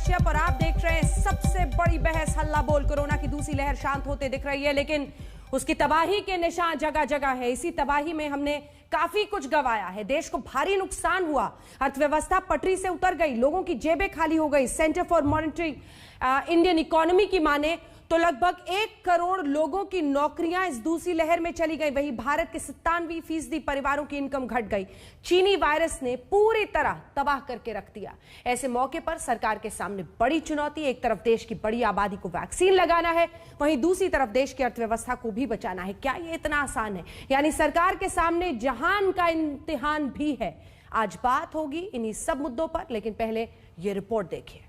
कश्यप और आप देख रहे हैं सबसे बड़ी बहस। हल्ला बोल कोरोना की दूसरी लहर शांत होते दिख रही है, लेकिन उसकी तबाही के निशान जगह जगह है। इसी तबाही में हमने काफी कुछ गंवाया है। देश को भारी नुकसान हुआ, अर्थव्यवस्था पटरी से उतर गई, लोगों की जेबें खाली हो गई। Centre for monitoring Indian economy की माने तो लगभग 1 करोड़ लोगों की नौकरियां इस दूसरी लहर में चली गई। वहीं भारत के 97% परिवारों की इनकम घट गई। चीनी वायरस ने पूरी तरह तबाह करके रख दिया। ऐसे मौके पर सरकार के सामने बड़ी चुनौती, एक तरफ देश की बड़ी आबादी को वैक्सीन लगाना है, वहीं दूसरी तरफ देश की अर्थव्यवस्था को भी बचाना है। क्या ये इतना आसान है? यानी सरकार के सामने जहान का इम्तिहान भी है। आज बात होगी इन्हीं सब मुद्दों पर, लेकिन पहले ये रिपोर्ट देखिए।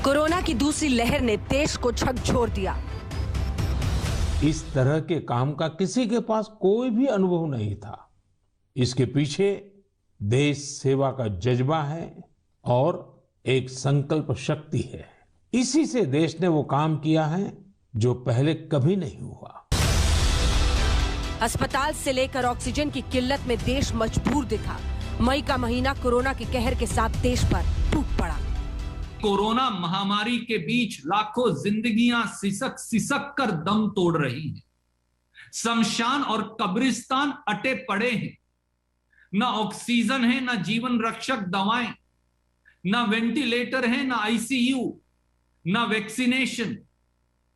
कोरोना की दूसरी लहर ने देश को झकझोर दिया। इस तरह के काम का किसी के पास कोई भी अनुभव नहीं था। इसके पीछे देश सेवा का जज्बा है और एक संकल्प शक्ति है। इसी से देश ने वो काम किया है जो पहले कभी नहीं हुआ। अस्पताल से लेकर ऑक्सीजन की किल्लत में देश मजबूर दिखा। मई का महीना कोरोना के कहर के साथ देश पर टूट पड़ा। कोरोना महामारी के बीच लाखों जिंदगियां सिसक सिसक कर दम तोड़ रही हैं। शमशान और कब्रिस्तान अटे पड़े हैं। ना ऑक्सीजन है, ना जीवन रक्षक दवाएं, ना वेंटिलेटर है, ना आईसीयू, ना वैक्सीनेशन,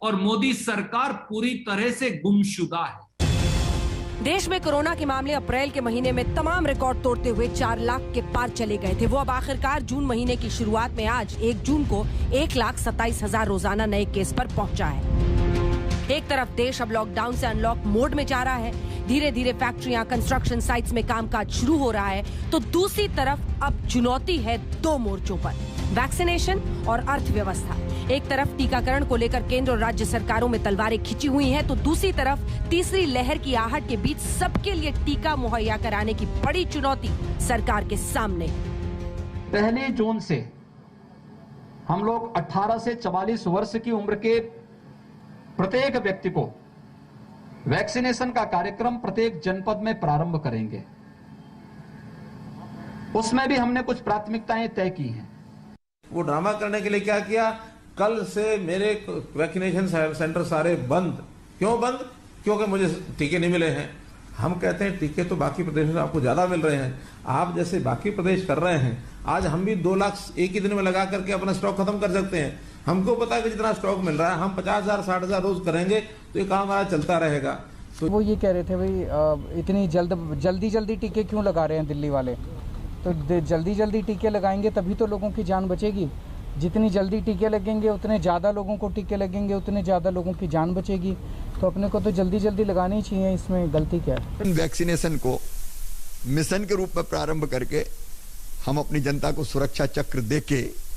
और मोदी सरकार पूरी तरह से गुमशुदा है। देश में कोरोना के मामले अप्रैल के महीने में तमाम रिकॉर्ड तोड़ते हुए 4 लाख के पार चले गए थे। वो अब आखिरकार जून महीने की शुरुआत में आज 1 जून को 1,27,000 रोजाना नए केस पर पहुंचा है। एक तरफ देश अब लॉकडाउन से अनलॉक मोड में जा रहा है। धीरे धीरे फैक्ट्रियां, कंस्ट्रक्शन साइट्स में कामकाज शुरू हो रहा है, तो दूसरी तरफ अब चुनौती है 2 मोर्चों पर, वैक्सीनेशन और अर्थव्यवस्था। एक तरफ टीकाकरण को लेकर केंद्र और राज्य सरकारों में तलवारें खिंची हुई हैं, तो दूसरी तरफ तीसरी लहर की आहट के बीच सबके लिए टीका मुहैया कराने की बड़ी चुनौती सरकार के सामने। पहली जून से हम लोग 18 से 44 वर्ष की उम्र के प्रत्येक व्यक्ति को वैक्सीनेशन का कार्यक्रम प्रत्येक जनपद में प्रारंभ करेंगे। उसमें भी हमने कुछ प्राथमिकताएं तय की हैं। वो ड्रामा करने के लिए क्या किया, कल से मेरे वैक्सीनेशन सेंटर सारे बंद। क्यों बंद? क्योंकि मुझे टीके नहीं मिले हैं। हम कहते हैं टीके तो बाकी प्रदेशों में आपको ज्यादा मिल रहे हैं, आप जैसे बाकी प्रदेश कर रहे हैं। आज हम भी 2 लाख एक ही दिन में लगा करके अपना स्टॉक खत्म कर सकते हैं। हमको पता है कि जितना स्टॉक मिल रहा है, हम 50,000 60,000 रोज करेंगे तो ये काम हमारा चलता रहेगा। तो वो ये कह रहे थे भाई इतनी जल्दी टीके क्यों लगा रहे हैं दिल्ली वाले? तो जल्दी टीके लगाएंगे तभी तो लोगों की जान बचेगी। जितनी जल्दी टीके लगेंगे उतने ज़्यादा लोगों को टीके लगेंगे, उतने ज़्यादा लोगों की जान बचेगी। तो अपने को तो जल्दी लगानी ही चाहिए, इसमें गलती क्या है? वैक्सीनेशन को मिशन के रूप में प्रारंभ करके हम अपनी जनता को सुरक्षा चक्र देके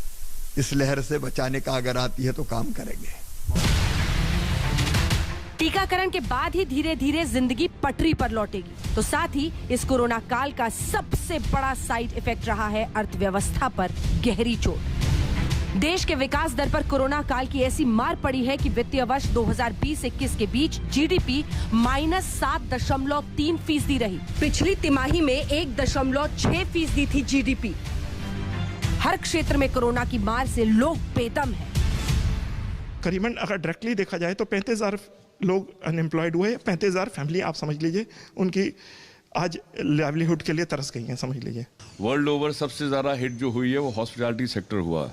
इस लहर से बचाने का अगर आती है तो काम करेंगे। टीकाकरण के बाद ही धीरे धीरे जिंदगी पटरी पर लौटेगी। तो साथ ही इस कोरोना काल का सबसे बड़ा साइड इफेक्ट रहा है अर्थव्यवस्था पर गहरी चोट। देश के विकास दर पर कोरोना काल की ऐसी मार पड़ी है कि वित्तीय वर्ष 2020-21 के बीच जीडीपी -7.3% रही। पिछली तिमाही में 1.6% थी जीडीपी। हर क्षेत्र में कोरोना की मार से लोग बेदम हैं। करीबन अगर डायरेक्टली देखा जाए तो 35,000 लोग अनएम्प्लॉयड हुए। 35,000 फैमिली आप समझ लीजिए उनकी आज लाइवलीहुड के लिए तरस गई हैं, समझ लीजिए। वर्ल्ड ओवर सबसे ज़्यादा हिट जो हुई है वो हॉस्पिटैलिटी सेक्टर हुआ है,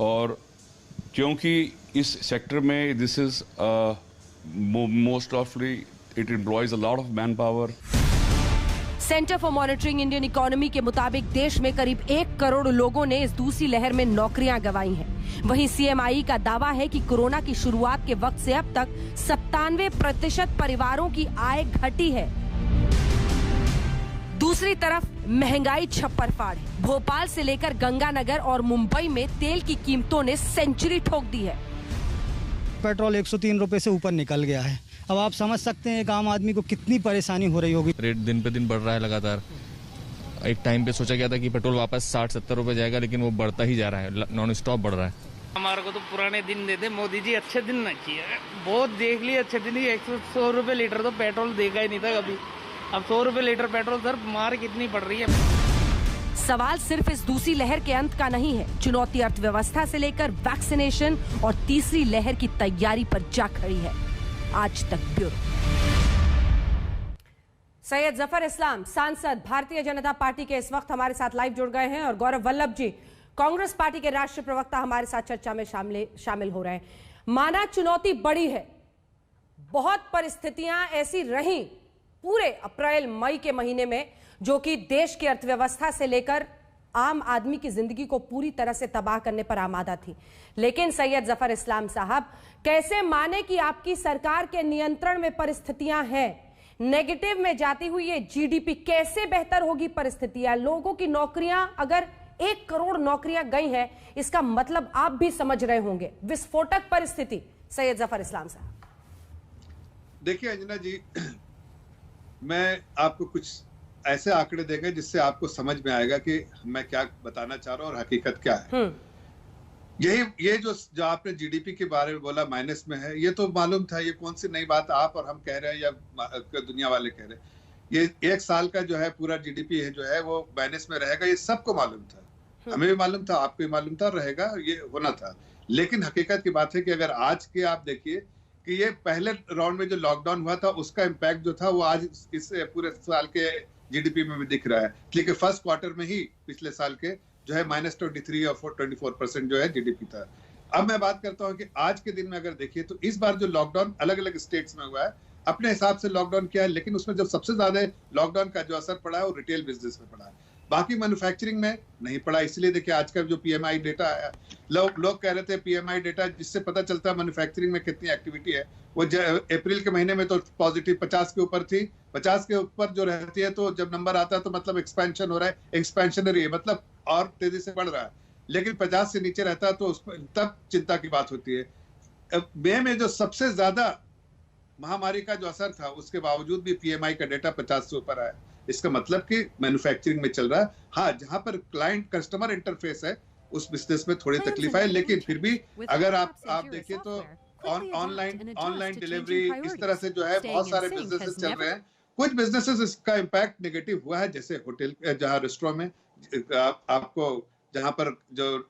और क्योंकि इस सेक्टर में this is most ऑफली it employees a lot of man power. Centre for monitoring Indian economy के मुताबिक देश में करीब 1 करोड़ लोगों ने इस दूसरी लहर में नौकरियां गंवाई हैं। वहीं सीएमआई का दावा है कि कोरोना की शुरुआत के वक्त से अब तक 97% परिवारों की आय घटी है। दूसरी तरफ महंगाई छप्पर फाड़ है। भोपाल से लेकर गंगानगर और मुंबई में तेल की कीमतों ने सेंचुरी ठोक दी है। पेट्रोल 103 रुपए से ऊपर निकल गया है। अब आप समझ सकते हैं एक आम आदमी को कितनी परेशानी हो रही होगी। रेट दिन पे दिन बढ़ रहा है लगातार। एक टाइम पे सोचा गया था कि पेट्रोल वापस 60-70 रुपए जाएगा, लेकिन वो बढ़ता ही जा रहा है, नॉन स्टॉप बढ़ रहा है। हमारे को तो पुराने दिन देते, मोदी जी अच्छे दिन ना किए, बहुत देख लिए अच्छे दिन ही। 100 रुपए लीटर तो पेट्रोल देखा ही नहीं था कभी, अब 100 रुपए लीटर पेट्रोल सर मार कितनी पड़ रही है। सवाल सिर्फ इस दूसरी लहर के अंत का नहीं है, चुनौती अर्थव्यवस्था से लेकर वैक्सीनेशन और तीसरी लहर की तैयारी पर जा खड़ी है। आज तक ब्यूरो। सैयद जफर इस्लाम, सांसद भारतीय जनता पार्टी के, इस वक्त हमारे साथ लाइव जुड़ गए हैं, और गौरव वल्लभ जी, कांग्रेस पार्टी के राष्ट्रीय प्रवक्ता, हमारे साथ चर्चा में शामिल हो रहे हैं। माना चुनौती बड़ी है, बहुत परिस्थितियां ऐसी रहीं पूरे अप्रैल मई के महीने में जो कि देश की अर्थव्यवस्था से लेकर आम आदमी की जिंदगी को पूरी तरह से तबाह करने पर आमादा थी। लेकिन सैयद जफर इस्लाम साहब, कैसे माने कि आपकी सरकार के नियंत्रण में परिस्थितियां हैं? नेगेटिव में जाती हुई ये जीडीपी कैसे बेहतर होगी परिस्थितियां? लोगों की नौकरियां, अगर 1 करोड़ नौकरियां गई हैं, इसका मतलब आप भी समझ रहे होंगे। विस्फोटक परिस्थिति। सैयद जफर इस्लाम साहब। देखिए अंजना जी, मैं आपको कुछ ऐसे आंकड़े देंगे जिससे आपको समझ में आएगा कि मैं क्या बताना चाह रहा हूं और हकीकत क्या है। ये जो आपने जीडीपी के बारे में बोला माइनस में है, ये तो मालूम था। ये कौन सी नई बात आप और हम कह रहे हैं या दुनिया वाले कह रहे हैं? ये 1 साल का जो है पूरा जीडीपी है जो है वो माइनस में रहेगा, ये सबको मालूम था। हमें भी मालूम था, आपको भी मालूम था, रहेगा, ये होना था। लेकिन हकीकत की बात है कि अगर आज के आप देखिए कि ये पहले राउंड में जो लॉकडाउन हुआ था उसका इम्पैक्ट जो था वो आज इस पूरे साल के जीडीपी में भी दिख रहा है। लेकिन फर्स्ट क्वार्टर में ही पिछले साल के जो है -23 और 24% जो है जीडीपी था। अब मैं बात करता हूं कि आज के दिन में अगर देखिए तो इस बार जो लॉकडाउन अलग अलग स्टेट्स में हुआ है, अपने हिसाब से लॉकडाउन किया है, लेकिन उसमें जब सबसे ज्यादा लॉकडाउन का जो असर पड़ा है वो रिटेल बिजनेस में पड़ा है, बाकी मैन्युफैक्चरिंग में नहीं पड़ा। इसलिए देखिए आज का जो पीएमआई डेटा आया, लोग कह रहे थे पीएमआई डेटा जिससे पता चलता है मैन्युफैक्चरिंग में कितनी एक्टिविटी है, वो अप्रैल के महीने में तो पॉजिटिव 50 के ऊपर थी। 50 के ऊपर जो रहती है तो जब नंबर आता है तो मतलब एक्सपेंशन हो रहा है, एक्सपेंशनरी है, मतलब और तेजी से बढ़ रहा है। लेकिन 50 से नीचे रहता है तो उसमें तब चिंता की बात होती है। मई में जो सबसे ज्यादा महामारी का जो असर था उसके बावजूद भी पीएमआई का डेटा 50 से ऊपर आया। इसका मतलब कि मैन्युफैक्चरिंग में चल रहा है। हाँ, जहां पर क्लाइंट कस्टमर इंटरफेस है उस बिजनेस में थोड़ी तकलीफ है, लेकिन फिर भी अगर आप देखिए तो ऑनलाइन डिलीवरी इस तरह से जो है बहुत सारे बिजनेसेस चल रहे हैं। कुछ बिजनेसेस इसका इम्पैक्ट नेगेटिव हुआ है, जैसे होटल, जहां रेस्टोरेंट में आपको जहां पर जो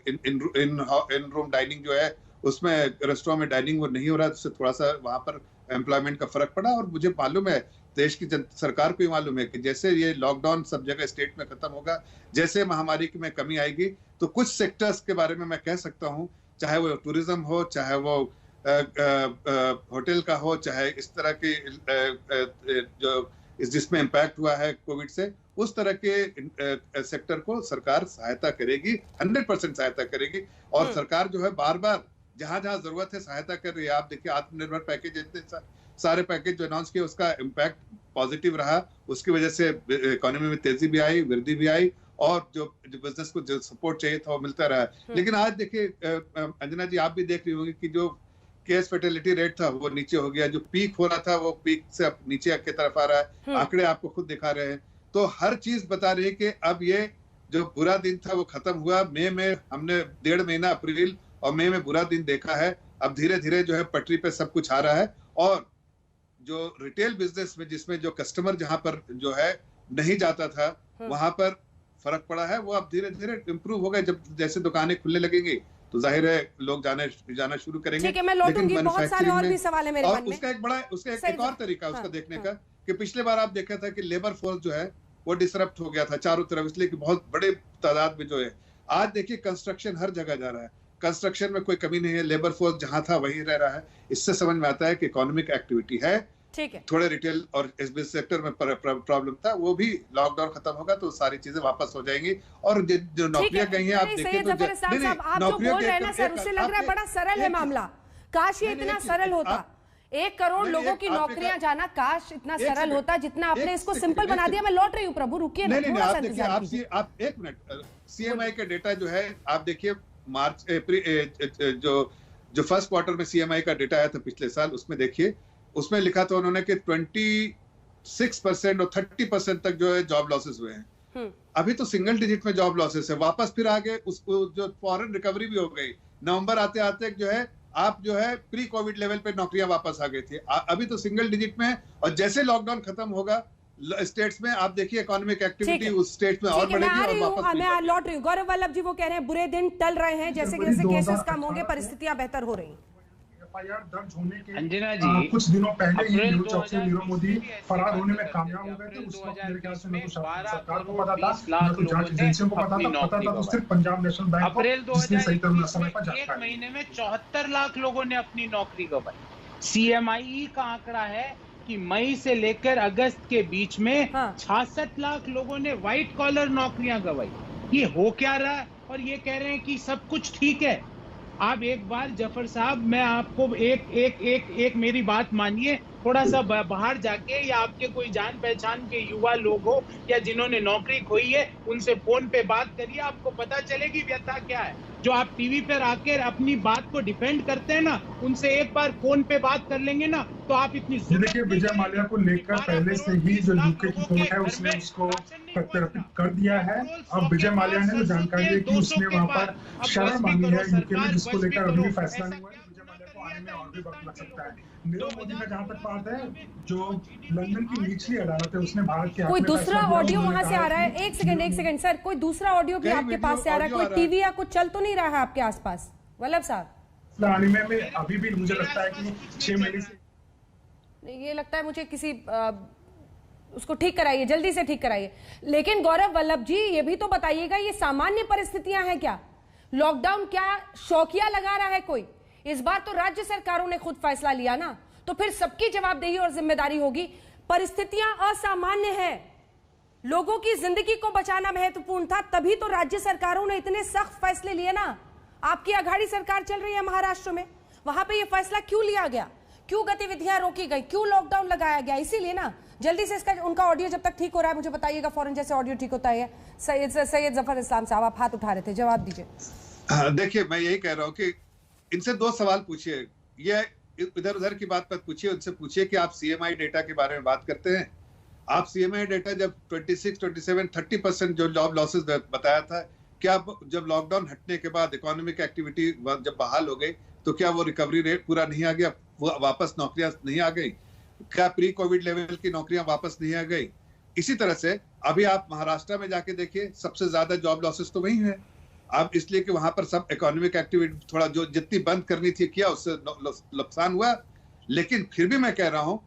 इन रूम डाइनिंग जो है उसमें रेस्टोरेंट में डाइनिंग वो नहीं हो रहा है, उससे थोड़ा सा वहां पर एम्प्लॉयमेंट का फर्क पड़ा। और मुझे मालूम है, देश की सरकार को भी मालूम है कि जैसे ये लॉकडाउन सब जगह स्टेट में खत्म होगा, जैसे महामारी में कमी आएगी, तो कुछ सेक्टर्स के बारे में मैं कह सकता हूं, चाहे वो टूरिज्म हो, चाहे वो होटल का हो, चाहे इस तरह की जो जिसमें इम्पैक्ट हुआ है कोविड से, उस तरह के सेक्टर को सरकार सहायता करेगी, 100% सहायता करेगी। और सरकार जो है बार बार जहां जहां जरूरत है सहायता कर रही है। आप देखिए आत्मनिर्भर पैकेज, इतने सारे पैकेज जो अनाउंस किए उसका इम्पैक्ट पॉजिटिव रहा, उसकी वजह से इकोनॉमी में तेजी भी आई, वृद्धि भी आई, और जो बिजनेस को जो सपोर्ट चाहिए था वो मिलता रहा। लेकिन आज देखिए अंजना जी, आप भी देख रही होंगी कि जो केस फर्टिलिटी रेट था वो नीचे हो गया, जो पीक हो रहा था वो पीक से अब नीचे की तरफ आ रहा है। आंकड़े आपको खुद दिखा रहे हैं, तो हर चीज बता रही है कि अब ये जो बुरा दिन था वो खत्म हुआ। मई में हमने 1.5 महीना अप्रैल और मई में बुरा दिन देखा है, अब धीरे धीरे जो है पटरी पे सब कुछ आ रहा है। और जो रिटेल बिजनेस में जिसमें जो कस्टमर जहां पर जो है नहीं जाता था वहां पर फर्क पड़ा है, वो अब धीरे धीरे इम्प्रूव हो गए। जब जैसे दुकानें खुलने लगेंगी तो जाहिर है लोग जाना शुरू करेंगे। ठीक है, मैं लौटूंगी, बहुत सारे और भी सवाल है मेरे मन में। उसका एक और तरीका उसका देखने का कि पिछले बार आप देखा था कि लेबर फोर्स जो है वो डिसरप्ट हो गया था चारों तरफ, इसलिए कि बहुत बड़े तादाद में जो है। आज देखिए कंस्ट्रक्शन हर जगह जा रहा है, कंस्ट्रक्शन में कोई कमी नहीं है, लेबर फोर्स जहां था वहीं रह रहा है। इससे समझ में आता है कि इकोनॉमिक एक्टिविटी है। ठीक है, थोड़े रिटेल और बिजनेस सेक्टर में प्रॉब्लम था, वो भी लॉकडाउन खत्म होगा तो सारी चीजें वापस हो जाएंगी। और जो नौकरियां गई हैं आप देखिए तो आप जो बोल रहे हैं ना सर, उससे लग रहा है बड़ा सरल है मामला। काश ये इतना सरल होता, 1 करोड़ लोगों की नौकरियां जाना, काश इतना सरल होता जितना आपने इसको सिंपल बना दिया। मैं लौट रही हूँ प्रभु, रुकिए ना थोड़ा सा इंतजार कीजिए। आप 1 मिनट, सीएमआई का डेटा जो है आप देखिए, मार्च अप्रैल जो फर्स्ट क्वार्टर में सीएमआई का डेटा आया था पिछले साल, उसमें देखिए उसमें लिखा था उन्होंने कि 26% और 30% तक जो है जॉब लॉसेस हुए हैं। अभी तो सिंगल डिजिट में जॉब लॉसेस है, वापस फिर आगे उसको जो फॉरेन रिकवरी भी हो गई, नवंबर आते आते जो है आप जो है प्री कोविड लेवल पे नौकरियां वापस आ गई थी। अभी तो सिंगल डिजिट में है, और जैसे लॉकडाउन खत्म होगा स्टेट्स में आप देखिए इकोनॉमिक एक्टिविटी उस स्टेट में और बढ़ेगी और वापस मैं लौट रही हूँ। गौरव वल्लभ जी वो कह रहे हैं बुरे दिन टल रहे हैं, जैसे जैसे केसेस कम होंगे परिस्थितियां बेहतर हो रही हैं। एफआईआर दर्ज होने के अंजना जी कुछ दिनों पहले ही नीरव चौक से नीरव मोदी फरार होने में कामयाब हो गए थे। उस वक्त मेरे ख्याल से न तो सरकार को पता था, न तो जांच एजेंसियों को पता था तो सिर्फ पंजाब नेशनल बैंक अप्रैल को, जिसने सही समय पर जांच एक महीने में 74 लाख लोगों ने अपनी नौकरी गंवाई। CMI का आंकड़ा है कि मई से लेकर अगस्त के बीच में 66 लाख लोगों ने व्हाइट कॉलर नौकरियां गंवाई। ये हो क्या रहा है? और ये कह रहे हैं कि सब कुछ ठीक है। आप एक बार जफर साहब, मैं आपको एक मेरी बात मानिए, थोड़ा सा बाहर जाके या आपके कोई जान पहचान के युवा लोग हो या जिन्होंने नौकरी खोई है उनसे फोन पे बात करिए, आपको पता चलेगी व्यथा क्या है। जो आप टीवी पर आकर अपनी बात को डिफेंड करते हैं ना, उनसे एक बार फोन पे बात कर लेंगे ना तो आप इतनी देखिए विजय माल्या को लेकर पहले से ही जो यूके की कोर्ट है उसने उसको प्रत्यर्पित कर दिया है। अब विजय माल्या ने जो जानकारी दी कि उसने वहां पर शरण मांगी है यूके में, जिसको लेकर अभी भी फैसला नहीं हुआ है। विजय माल्या को आने में और भी वक्त लग सकता है। नीरव मोदी का जहां तक बात है, जो लंदन की निचली अदालत है उसने भारत के कोई दूसरा ऑडियो वहां से आ रहा है। एक सेकंड सर, कोई दूसरा ऑडियो भी आपके पास से आ रहा है? कोई टीवी या कुछ चल तो नहीं रहा है आपके आसपास वल्लभ साहब? आने में अभी भी मुझे लगता है कि 6 महीने से ये लगता है मुझे किसी उसको ठीक कराइए, जल्दी से ठीक कराइए। लेकिन गौरव वल्लभ जी ये भी तो बताइएगा, ये सामान्य परिस्थितियां हैं क्या? लॉकडाउन क्या शौकिया लगा रहा है कोई? इस बार तो राज्य सरकारों ने खुद फैसला लिया ना, तो फिर सबकी जवाबदेही और जिम्मेदारी होगी। परिस्थितियां असामान्य हैं, लोगों की जिंदगी को बचाना महत्वपूर्ण था, तभी तो राज्य सरकारों ने इतने सख्त फैसले लिए ना। आपकी अघाड़ी सरकार चल रही है महाराष्ट्र में, वहां पे ये फैसला क्यों लिया गया? क्यों गतिविधियां रोकी गई? क्यों लॉकडाउन लगाया गया? इसीलिए ना। जल्दी से इसका उनका ऑडियो जब तक ठीक हो रहा है मुझे बताइएगा, फौरन जैसे ऑडियो ठीक होता है। सैयद जफर इस्लाम साहब आप हाथ उठा रहे थे, जवाब दीजिए। देखिए मैं यही कह रहा हूँ कि इनसे 2 सवाल पूछिए, ये इधर उधर की बात मत पूछिए। उनसे पूछिए कि आप CMI डेटा के बारे में बात करते हैं। आप CMI डेटा जब 26, 27, 30% जो जॉब लॉसेस बताया था, क्या जब लॉकडाउन हटने के बाद इकोनॉमिक एक्टिविटी जब बहाल हो गई तो क्या वो रिकवरी रेट पूरा नहीं आ गया? वो वापस नौकरियां नहीं आ गई? क्या प्री कोविड लेवल की नौकरियां वापस नहीं आ गई? इसी तरह से अभी आप महाराष्ट्र में जाके देखिए, सबसे ज्यादा जॉब लॉसेस तो वही है। अब इसलिए कि वहां पर सब इकोनॉमिक एक्टिविटी थोड़ा जो जितनी बंद करनी थी किया, उससे नुकसान हुआ। लेकिन फिर भी मैं कह रहा हूं,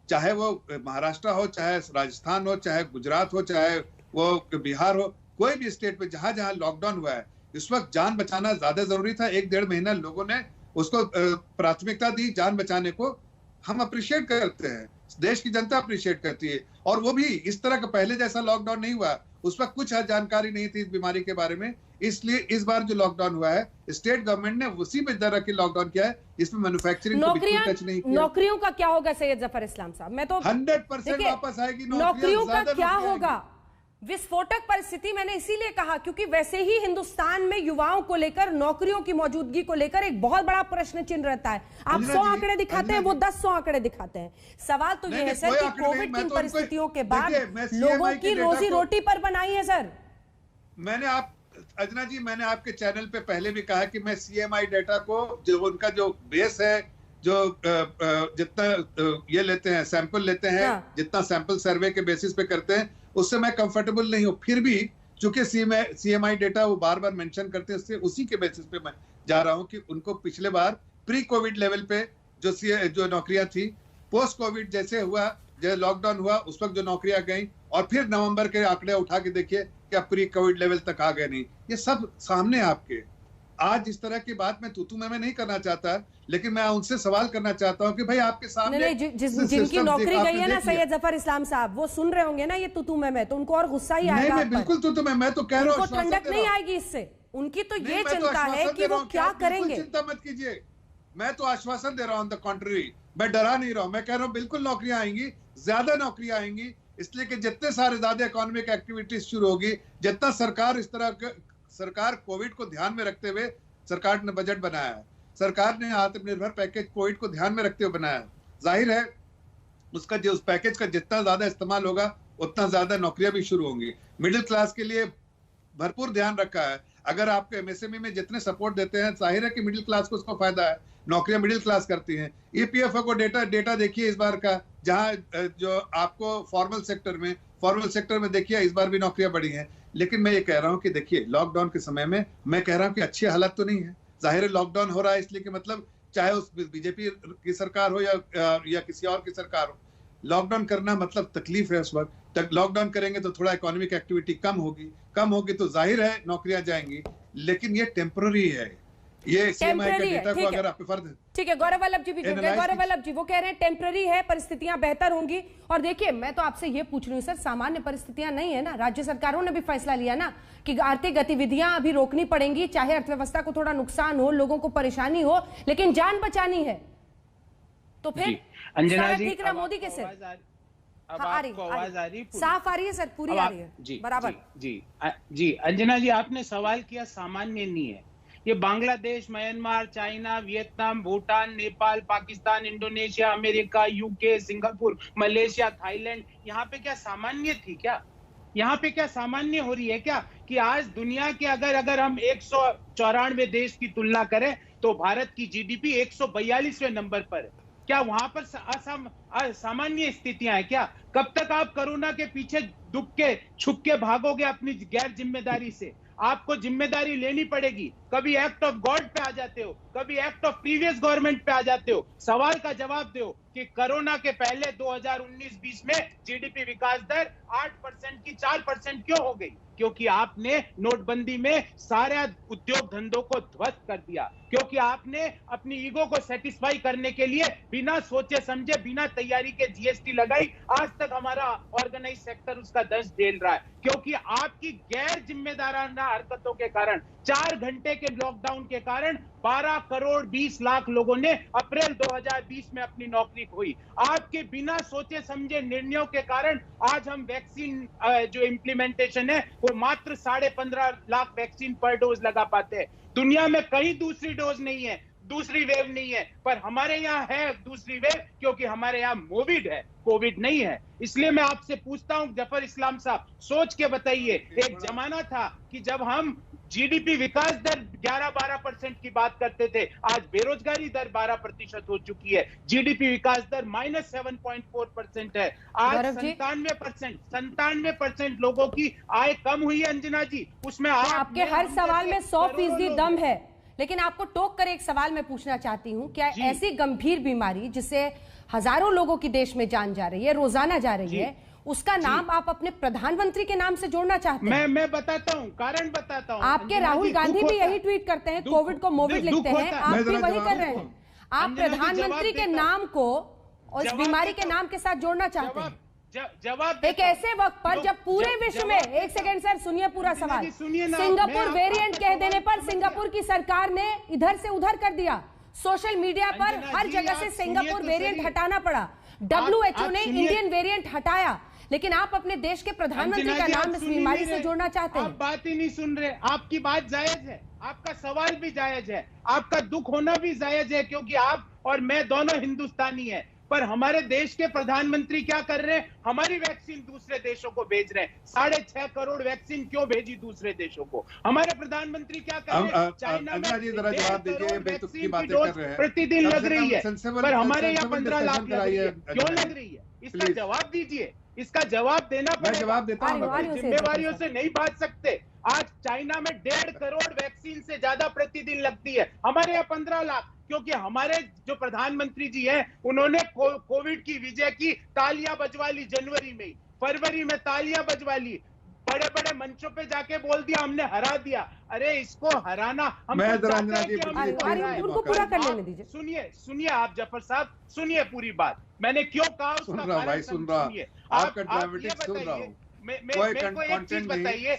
चाहे वो महाराष्ट्र हो, चाहे राजस्थान हो, चाहे गुजरात हो, चाहे वो बिहार हो, कोई भी स्टेट में जहां जहां लॉकडाउन हुआ है, इस वक्त जान बचाना ज्यादा जरूरी था। 1-1.5 महीना लोगों ने उसको प्राथमिकता दी जान बचाने को। हम अप्रिशिएट करते हैं, देश की जनता अप्रिशिएट करती है। और वो भी इस तरह का पहले जैसा लॉकडाउन नहीं हुआ, उस वक्त कुछ जानकारी नहीं थी इस बीमारी के बारे में। इसलिए इस बार जो लॉकडाउन हुआ है, स्टेट गवर्नमेंट ने उसी में तरह की लॉकडाउन किया है, इसमें मैन्युफैक्चरिंग को बिल्कुल टच नहीं किया। नौकरियों का क्या होगा सैयद जफर इस्लाम साहब? मैं तो 100% वापस आएगी नौकरियों का क्या होगा? विस्फोटक परिस्थिति मैंने इसीलिए कहा क्योंकि वैसे ही हिंदुस्तान में युवाओं को लेकर, नौकरियों की मौजूदगी को लेकर एक बहुत बड़ा प्रश्न चिन्ह रहता है। आप 100 आंकड़े दिखाते हैं, वो 10 आंकड़े दिखाते हैं। सवाल तो ये है सर कि कोविड की परिस्थितियों के बाद लोगों की रोजी रोटी पर बनाई है सर। अंजना जी, मैंने आपके चैनल पे पहले भी कहा कि मैं CMI डेटा को, जो उनका जो बेस है, जो जितना ये लेते हैं, सैंपल लेते हैं, जितना सैंपल सर्वे के बेसिस पे करते हैं, उससे मैं कंफर्टेबल नहीं हूं। फिर भी चूंकि CMI डेटा वो बार बार मेंशन करते हैं, उसी के बेसिस पे मैं जा रहा हूं कि उनको पिछले बार प्री कोविड लेवल पे जो नौकरियां थी, पोस्ट कोविड जैसे हुआ, जैसे लॉकडाउन हुआ, उस वक्त जो नौकरियां गई, और फिर नवंबर के आंकड़े उठा के देखिए क्या प्री कोविड लेवल तक आ गए नहीं। ये सब सामने आपके। आज इस तरह की बात मैं तूतू में नहीं करना चाहता, लेकिन मैं उनसे सवाल करना चाहता हूं कि भाई आपके सामने जिनकी नौकरी गई है ना सैयद जफर इस्लाम साहब, वो सुन रहे होंगे ना ये तूतू में, तो उनको और गुस्सा ही आएगा। नहीं, बिल्कुल तूतू में, मैं तो कह रहा हूं ठंडक नहीं आएगी इससे। उनकी तो ये चिंता है कि वो क्या करेंगे। चिंता मत कीजिए, मैं तो आश्वासन दे रहा हूं, द कॉन्ट्ररी। मैं डरा नहीं रहा हूं, मैं कह रहा हूं बिल्कुल नौकरियां आएंगी, ज्यादा नौकरियां आएंगी। इसलिए कि जितने सारे ज्यादा इकोनॉमिक एक्टिविटीज शुरू होगी, जितना सरकार कोविड को ध्यान में रखते हुए सरकार ने बजट बनाया है, सरकार ने आत्मनिर्भर पैकेज कोविड को ध्यान में रखते हुए बनाया है। जाहिर है उसका जो उस पैकेज का जितना ज्यादा इस्तेमाल होगा, उतना ज्यादा नौकरियां भी शुरू होंगी। मिडिल क्लास के लिए भरपूर ध्यान रखा है। अगर आपको एमएसएमई में जितने सपोर्ट देते हैं, जाहिर है कि मिडिल क्लास को उसको फायदा है, नौकरियां मिडिल क्लास करती हैं। ईपीएफओ को डेटा देखिए इस बार का, जहां जो आपको फॉर्मल सेक्टर में देखिए इस बार भी नौकरियां बढ़ी हैं। लेकिन मैं ये कह रहा हूं कि देखिए लॉकडाउन के समय में मैं कह रहा हूं कि अच्छी हालत तो नहीं है। जाहिर है लॉकडाउन हो रहा है इसलिए कि मतलब चाहे उस बीजेपी की सरकार हो या किसी और की सरकार हो, लॉकडाउन करना मतलब तकलीफ है। उस वक्त लॉकडाउन करेंगे तो थोड़ा इकोनॉमिक एक्टिविटी कम होगी तो जाहिर है नौकरियां जाएंगी, लेकिन ये टेम्पररी है। ये सीएमआई के डेटा को अगर आप फर्ज, ठीक है, गौरव वल्लभ जी भी जुड़ गए। गौरव वल्लभ जी वो कह रहे हैं टेम्पररी है, परिस्थितियां बेहतर होंगी। और देखिए मैं तो आपसे ये पूछ रही हूँ सर, सामान्य परिस्थितियां नहीं है ना, राज्य सरकारों ने भी फैसला लिया ना कि आर्थिक गतिविधियां अभी रोकनी पड़ेंगी, चाहे अर्थव्यवस्था को थोड़ा नुकसान हो, लोगों को परेशानी हो, लेकिन जान बचानी है। तो फिर अंजना जी, ठीक रहा मोदी के सिर। आवाज आ रही, साफ आ रही है सर, पूरी आ रही है जी, बराबर। जी अंजना जी, आपने सवाल किया सामान्य नहीं है। ये Bangladesh, Myanmar, China, Vietnam, Bhutan, Nepal, Pakistan, Indonesia, America, UK, Singapore, Malaysia, Thailand, यहाँ पे क्या सामान्य थी क्या? यहाँ पे क्या सामान्य हो रही है क्या कि आज दुनिया के अगर हम 194 देश की तुलना करें तो भारत की जीडीपी 142वें नंबर पर है। क्या वहां पर असामान्य स्थितियां हैं क्या? कब तक आप कोरोना के पीछे दुख के छुप के भागोगे अपनी गैर जिम्मेदारी से? आपको जिम्मेदारी लेनी पड़ेगी। कभी एक्ट ऑफ गॉड पे आ जाते हो, कभी एक्ट ऑफ प्रीवियस गवर्नमेंट पे आ जाते हो। सवाल का जवाब दो कि कोरोना के पहले 2019-20 में जीडीपी विकास दर 8% की 4% क्यों हो गई? क्योंकि आपने नोटबंदी में सारे उद्योग धंधों को ध्वस्त कर दिया, क्योंकि आपने अपनी ईगो को सेटिस्फाई करने के लिए बिना सोचे समझे, बिना तैयारी के जीएसटी लगाई। आज तक हमारा ऑर्गेनाइज सेक्टर उसका दंश झेल रहा है, क्योंकि आपकी गैर जिम्मेदाराना हरकतों के कारण, 4 घंटे के लॉकडाउन के कारण 12 करोड़ 20 लाख लोगों ने अप्रैल 2020 में अपनी नौकरी खोई। आपके बिना सोचे समझे निर्णयों के कारण आज हम वैक्सीन जो इम्प्लीमेंटेशन है वो मात्र 15.5 लाख वैक्सीन पर डोज लगा पाते हैं। दुनिया में कहीं दूसरी डोज नहीं है, दूसरी वेव नहीं है, पर हमारे यहाँ है दूसरी वेव, क्योंकि हमारे यहाँ मोविड है, कोविड नहीं है। इसलिए मैं आपसे पूछता हूं जफर इस्लाम साहब, सोच के बताइए, एक जमाना था कि जब हम जीडीपी विकास दर 11-12% की बात करते थे, आज बेरोजगारी दर 12% हो चुकी है, जीडीपी विकास दर -7.4% है। आज 97% लोगों की आय कम हुई है। अंजना जी, उसमें आपके हर सवाल में 100% दम है, लेकिन आपको टोक कर एक सवाल मैं पूछना चाहती हूं, क्या ऐसी गंभीर बीमारी जिससे हजारों लोगों की देश में जान जा रही है, रोजाना जा रही है, उसका नाम आप अपने प्रधानमंत्री के नाम से जोड़ना चाहते हैं? मैं बताता हूं, कारण बताता हूं। आपके राहुल गांधी भी यही ट्वीट करते हैं, कोविड को मोविड लिखते हैं, आप भी वही कर रहे हैं। आप प्रधानमंत्री के नाम को उस बीमारी के नाम के साथ जोड़ना चाहते हैं। जवाब एक ऐसे वक्त पर जब पूरे विश्व में, एक सेकंड सर सुनिए पूरा सवाल, सिंगापुर वेरिएंट कह देने पर सिंगापुर की सरकार ने इधर से उधर कर दिया, सोशल मीडिया पर हर जगह से सिंगापुर वेरिएंट हटाना पड़ा, WHO ने इंडियन वेरिएंट हटाया, लेकिन आप अपने देश के प्रधानमंत्री का नाम इस बीमारी से जोड़ना चाहते हैं। आप बात ही नहीं सुन रहे। आपकी बात जायज है, आपका सवाल भी जायज है, आपका दुख होना भी जायज है, क्योंकि आप और मैं दोनों हिंदुस्तानी हैं। पर हमारे देश के प्रधानमंत्री क्या कर रहे हैं? हमारी वैक्सीन दूसरे देशों को भेज रहे हैं। 6.5 करोड़ वैक्सीन क्यों भेजी दूसरे देशों को? हमारे प्रधानमंत्री क्या कर रहे हैं? चाइना में वैक्सीन की डोज प्रतिदिन लग रही है, पर हमारे यहाँ 15 लाख लग रही है। क्यों लग रही है? इसका जवाब दीजिए, इसका जवाब देना पड़ेगा। जवाब देता हूं, जिम्मेवारियों से नहीं भाग सकते। आज चाइना में 1.5 करोड़ वैक्सीन से ज्यादा प्रतिदिन लगती है, हमारे यहाँ 15 लाख, क्योंकि हमारे जो प्रधानमंत्री जी हैं उन्होंने कोविड की विजय की तालियां बजवा ली जनवरी में, फरवरी में तालियां बजवा ली, बड़े बड़े मंचों पे जाके बोल दिया हमने हरा दिया। अरे इसको हराना हम उनको पूरा कर लेने दीजिए। सुनिए आप जफर साहब, सुनिए पूरी बात। मैंने क्यों कहा सुन रहा हूं भाई, सुन रहा हूं, आपका ड्रामेटिक्स सुन रहा हूं। मेरे को एक चीज बताइए,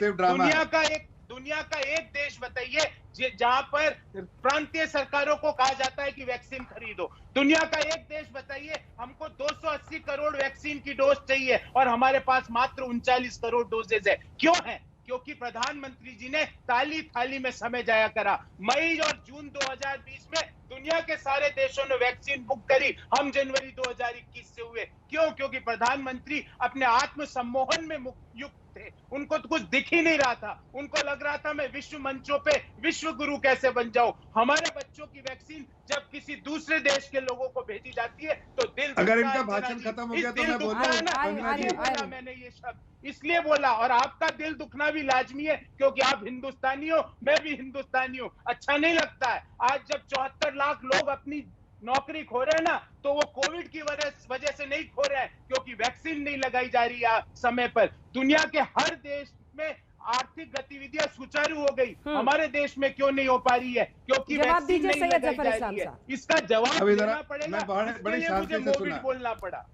दुनिया का एक देश बताइए जहां पर प्रांतीय सरकारों को कहा जाता है कि वैक्सीन खरीदो। दुनिया का एक देश बताइए, हमको 280 करोड़ वैक्सीन की डोज चाहिए और हमारे पास मात्र 39 करोड़ डोजेज है। क्यों है? क्योंकि प्रधानमंत्री जी ने ताली थाली में समय जाया करा। मई और जून 2020 में दुनिया के सारे देशों ने वैक्सीन बुक करी, हम जनवरी 2021 से हुए। क्यों? क्योंकि प्रधानमंत्री अपने आत्म सम्मोहन में युक्त थे, उनको तो कुछ दिख ही नहीं रहा था, उनको लग रहा था मैं विश्व मंचों पे विश्व गुरु कैसे बन जाऊं। हमारे बच्चों की वैक्सीन जब किसी दूसरे देश के लोगों को भेजी जाती है तो दिल, अगर इनका भाषण खत्म हो गया तो मैं बोलूंगा। मैंने ये शब्द इसलिए बोला, और आपका दिल दुखना भी लाजमी है क्योंकि आप हिंदुस्तानी हो, मैं भी हिंदुस्तानी हूँ। अच्छा नहीं लगता है आज जब 74 लाख लोग अपनी नौकरी खो रहे हैं ना, तो वो कोविड की वजह से नहीं खो रहे हैं क्योंकि वैक्सीन नहीं लगाई जा रही है समय पर। दुनिया के हर देश में आर्थिक गतिविधियां सुचारू हो गई, हमारे देश में क्यों नहीं हो पा रही है? क्योंकि वैक्सीन नहीं लगाई जा रही है। इसका जवाब देना पड़ेगा, मुझे मोदी बोलना पड़ा।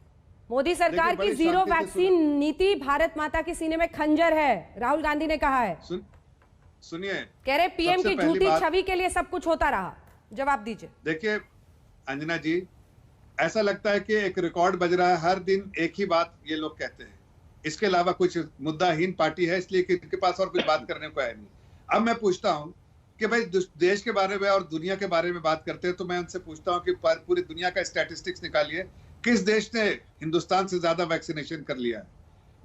मोदी सरकार की जीरो वैक्सीन नीति भारत माता के सीने में खंजर है, राहुल गांधी ने कहा है। सुनिए, कह रहे पीएम की झूठी छवि के लिए सब कुछ होता रहा। जवाब दीजिए। देखिए अंजना जी, ऐसा लगता है कि एक रिकॉर्ड बज रहा है, हर दिन एक ही बात ये लोग कहते हैं, इसके अलावा कुछ मुद्दाहीन पार्टी है इसलिए कि इनके पास और कुछ बात करने को है नहीं। अब मैं पूछता हूं कि भाई देश के बारे में और दुनिया के बारे में बात करते हैं तो मैं उनसे पूछता हूं कि पूरी दुनिया का स्टैटिस्टिक्स निकालिए, किस देश ने हिंदुस्तान से ज्यादा वैक्सीनेशन कर लिया है?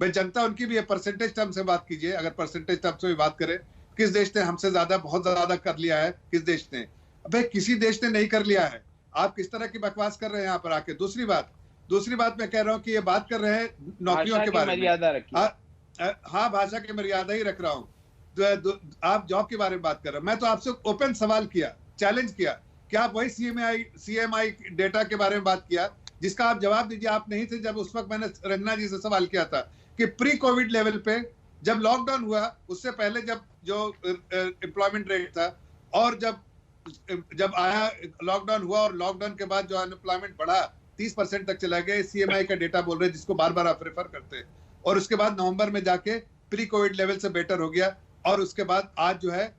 भाई जनता उनकी भी है, परसेंटेज टर्म से बात कीजिए, अगर परसेंटेज टर्म से भी बात करें, किस देश ने हमसे ज्यादा, बहुत ज्यादा कर लिया है? किस देश ने? भाई किसी देश ने नहीं कर लिया है। आप किस तरह की बकवास कर रहे हैं यहाँ पर आके? दूसरी बात मैं कह रहा हूँ कि ये बात कर रहे हैं नौकरियों के बारे में। हाँ, भाषा की मर्यादा ही रख रहा हूँ। आप जॉब के बारे में बात कर रहे हैं, मैं तो आपसे ओपन सवाल किया, चैलेंज किया कि आप वही सीएमआई डेटा के बारे में बात किया जिसका आप जवाब दीजिए। आप नहीं थे जब उस वक्त मैंने रंजना जी से सवाल किया था कि प्री कोविड लेवल पे जब लॉकडाउन हुआ, उससे पहले जब जो एम्प्लॉयमेंट रेट था और जब आया लॉकडाउन हुआ और लॉकडाउन के बाद जो अनएम्प्लॉयमेंट बढ़ा 30% तक चला गया, सीएमआई का डेटा बोल रहे हैं जिसको बार बार आप रेफर करते हैं। और उसके बाद नवंबर में जाके प्री कोविड लेवल से बेटर हो गया और उसके बाद आज जो है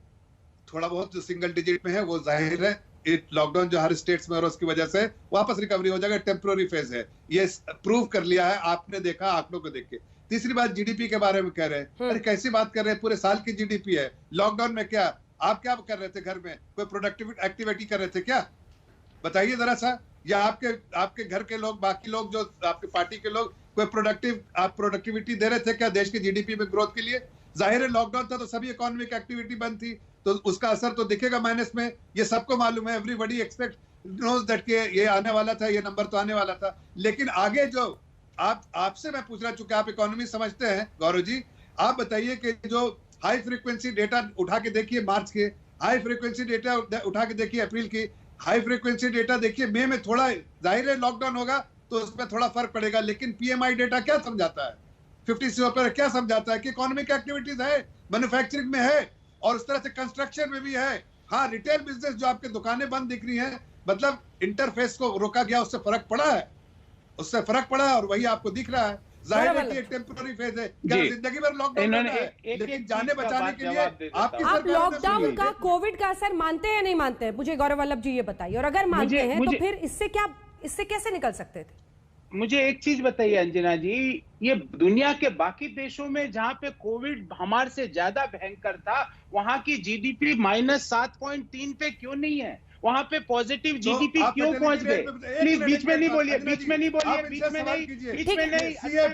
थोड़ा बहुत जो सिंगल डिजिट में है, वो जाहिर है लॉकडाउन जो हर स्टेट्स में और उसकी वजह से वापस रिकवरी हो जाएगा, टेम्पोररी फेज है, ये प्रूव कर लिया है, आपने देखा आंकड़ों को देख के। तीसरी बात जीडीपी के बारे में कह रहे हैं, अरे कैसी बात कर रहे हैं, पूरे साल की जीडीपी है। लॉकडाउन में क्या आप क्या कर रहे थे? घर में कोई प्रोडक्टिव एक्टिविटी कर रहे थे क्या? बताइए जरा सा। या आपके घर के लोग, बाकी लोग जो आपके पार्टी के लोग कोई प्रोडक्टिविटी दे रहे थे क्या देश की जीडीपी में ग्रोथ के लिए? जाहिर है लॉकडाउन था तो सभी इकोनॉमिक एक्टिविटी बंद थी, तो उसका असर तो दिखेगा माइनस में, ये सबको मालूम है। एवरीबॉडी एक्सपेक्ट नोज दैट कि ये आने वाला था, ये नंबर तो आने वाला था। लेकिन आगे जो आपसे मैं पूछना, चूंकि आप इकोनॉमी समझते हैं गौरव जी, आप बताइए कि जो हाई फ्रीक्वेंसी डेटा उठा के देखिए मार्च के, हाई फ्रीक्वेंसी डेटा उठा के देखिए अप्रैल की, हाई फ्रीक्वेंसी डेटा देखिए मई में। थोड़ा जाहिर है लॉकडाउन होगा तो उसमें थोड़ा फर्क पड़ेगा, लेकिन पीएमआई डेटा क्या समझाता है? 50 से ऊपर क्या समझाता है कि इकोनॉमिक एक्टिविटीज है, मैन्युफैक्चरिंग में है और उस तरह से कंस्ट्रक्शन में भी है। हाँ, रिटेल बिजनेस जो आपके दुकानें बंद दिख रही हैं, मतलब इंटरफेस को रोका गया, उससे फर्क पड़ा है, उससे फर्क पड़ा है और वही आपको दिख रहा है। जाहिर है कि एक टेम्पोररी फेज है, क्या जिंदगी भर लॉकडाउन है, लेकिन जाने बचाने के लिए आप लॉकडाउन का, कोविड का असर मानते हैं या नहीं मानते हैं? मुझे गौरव वल्लभ जी ये बताइए, और अगर मानते हैं तो फिर इससे कैसे निकल सकते थे? मुझे एक चीज बताइए अंजना जी, ये दुनिया के बाकी देशों में जहां पे कोविड हमारे से ज्यादा भयंकर था, वहां की जीडीपी -7.3 पे क्यों नहीं है? वहां पे पॉजिटिव जीडीपी क्यों पहुंच गए? प्लीज बीच में नहीं बोलिए, बीच में नहीं, अच्छा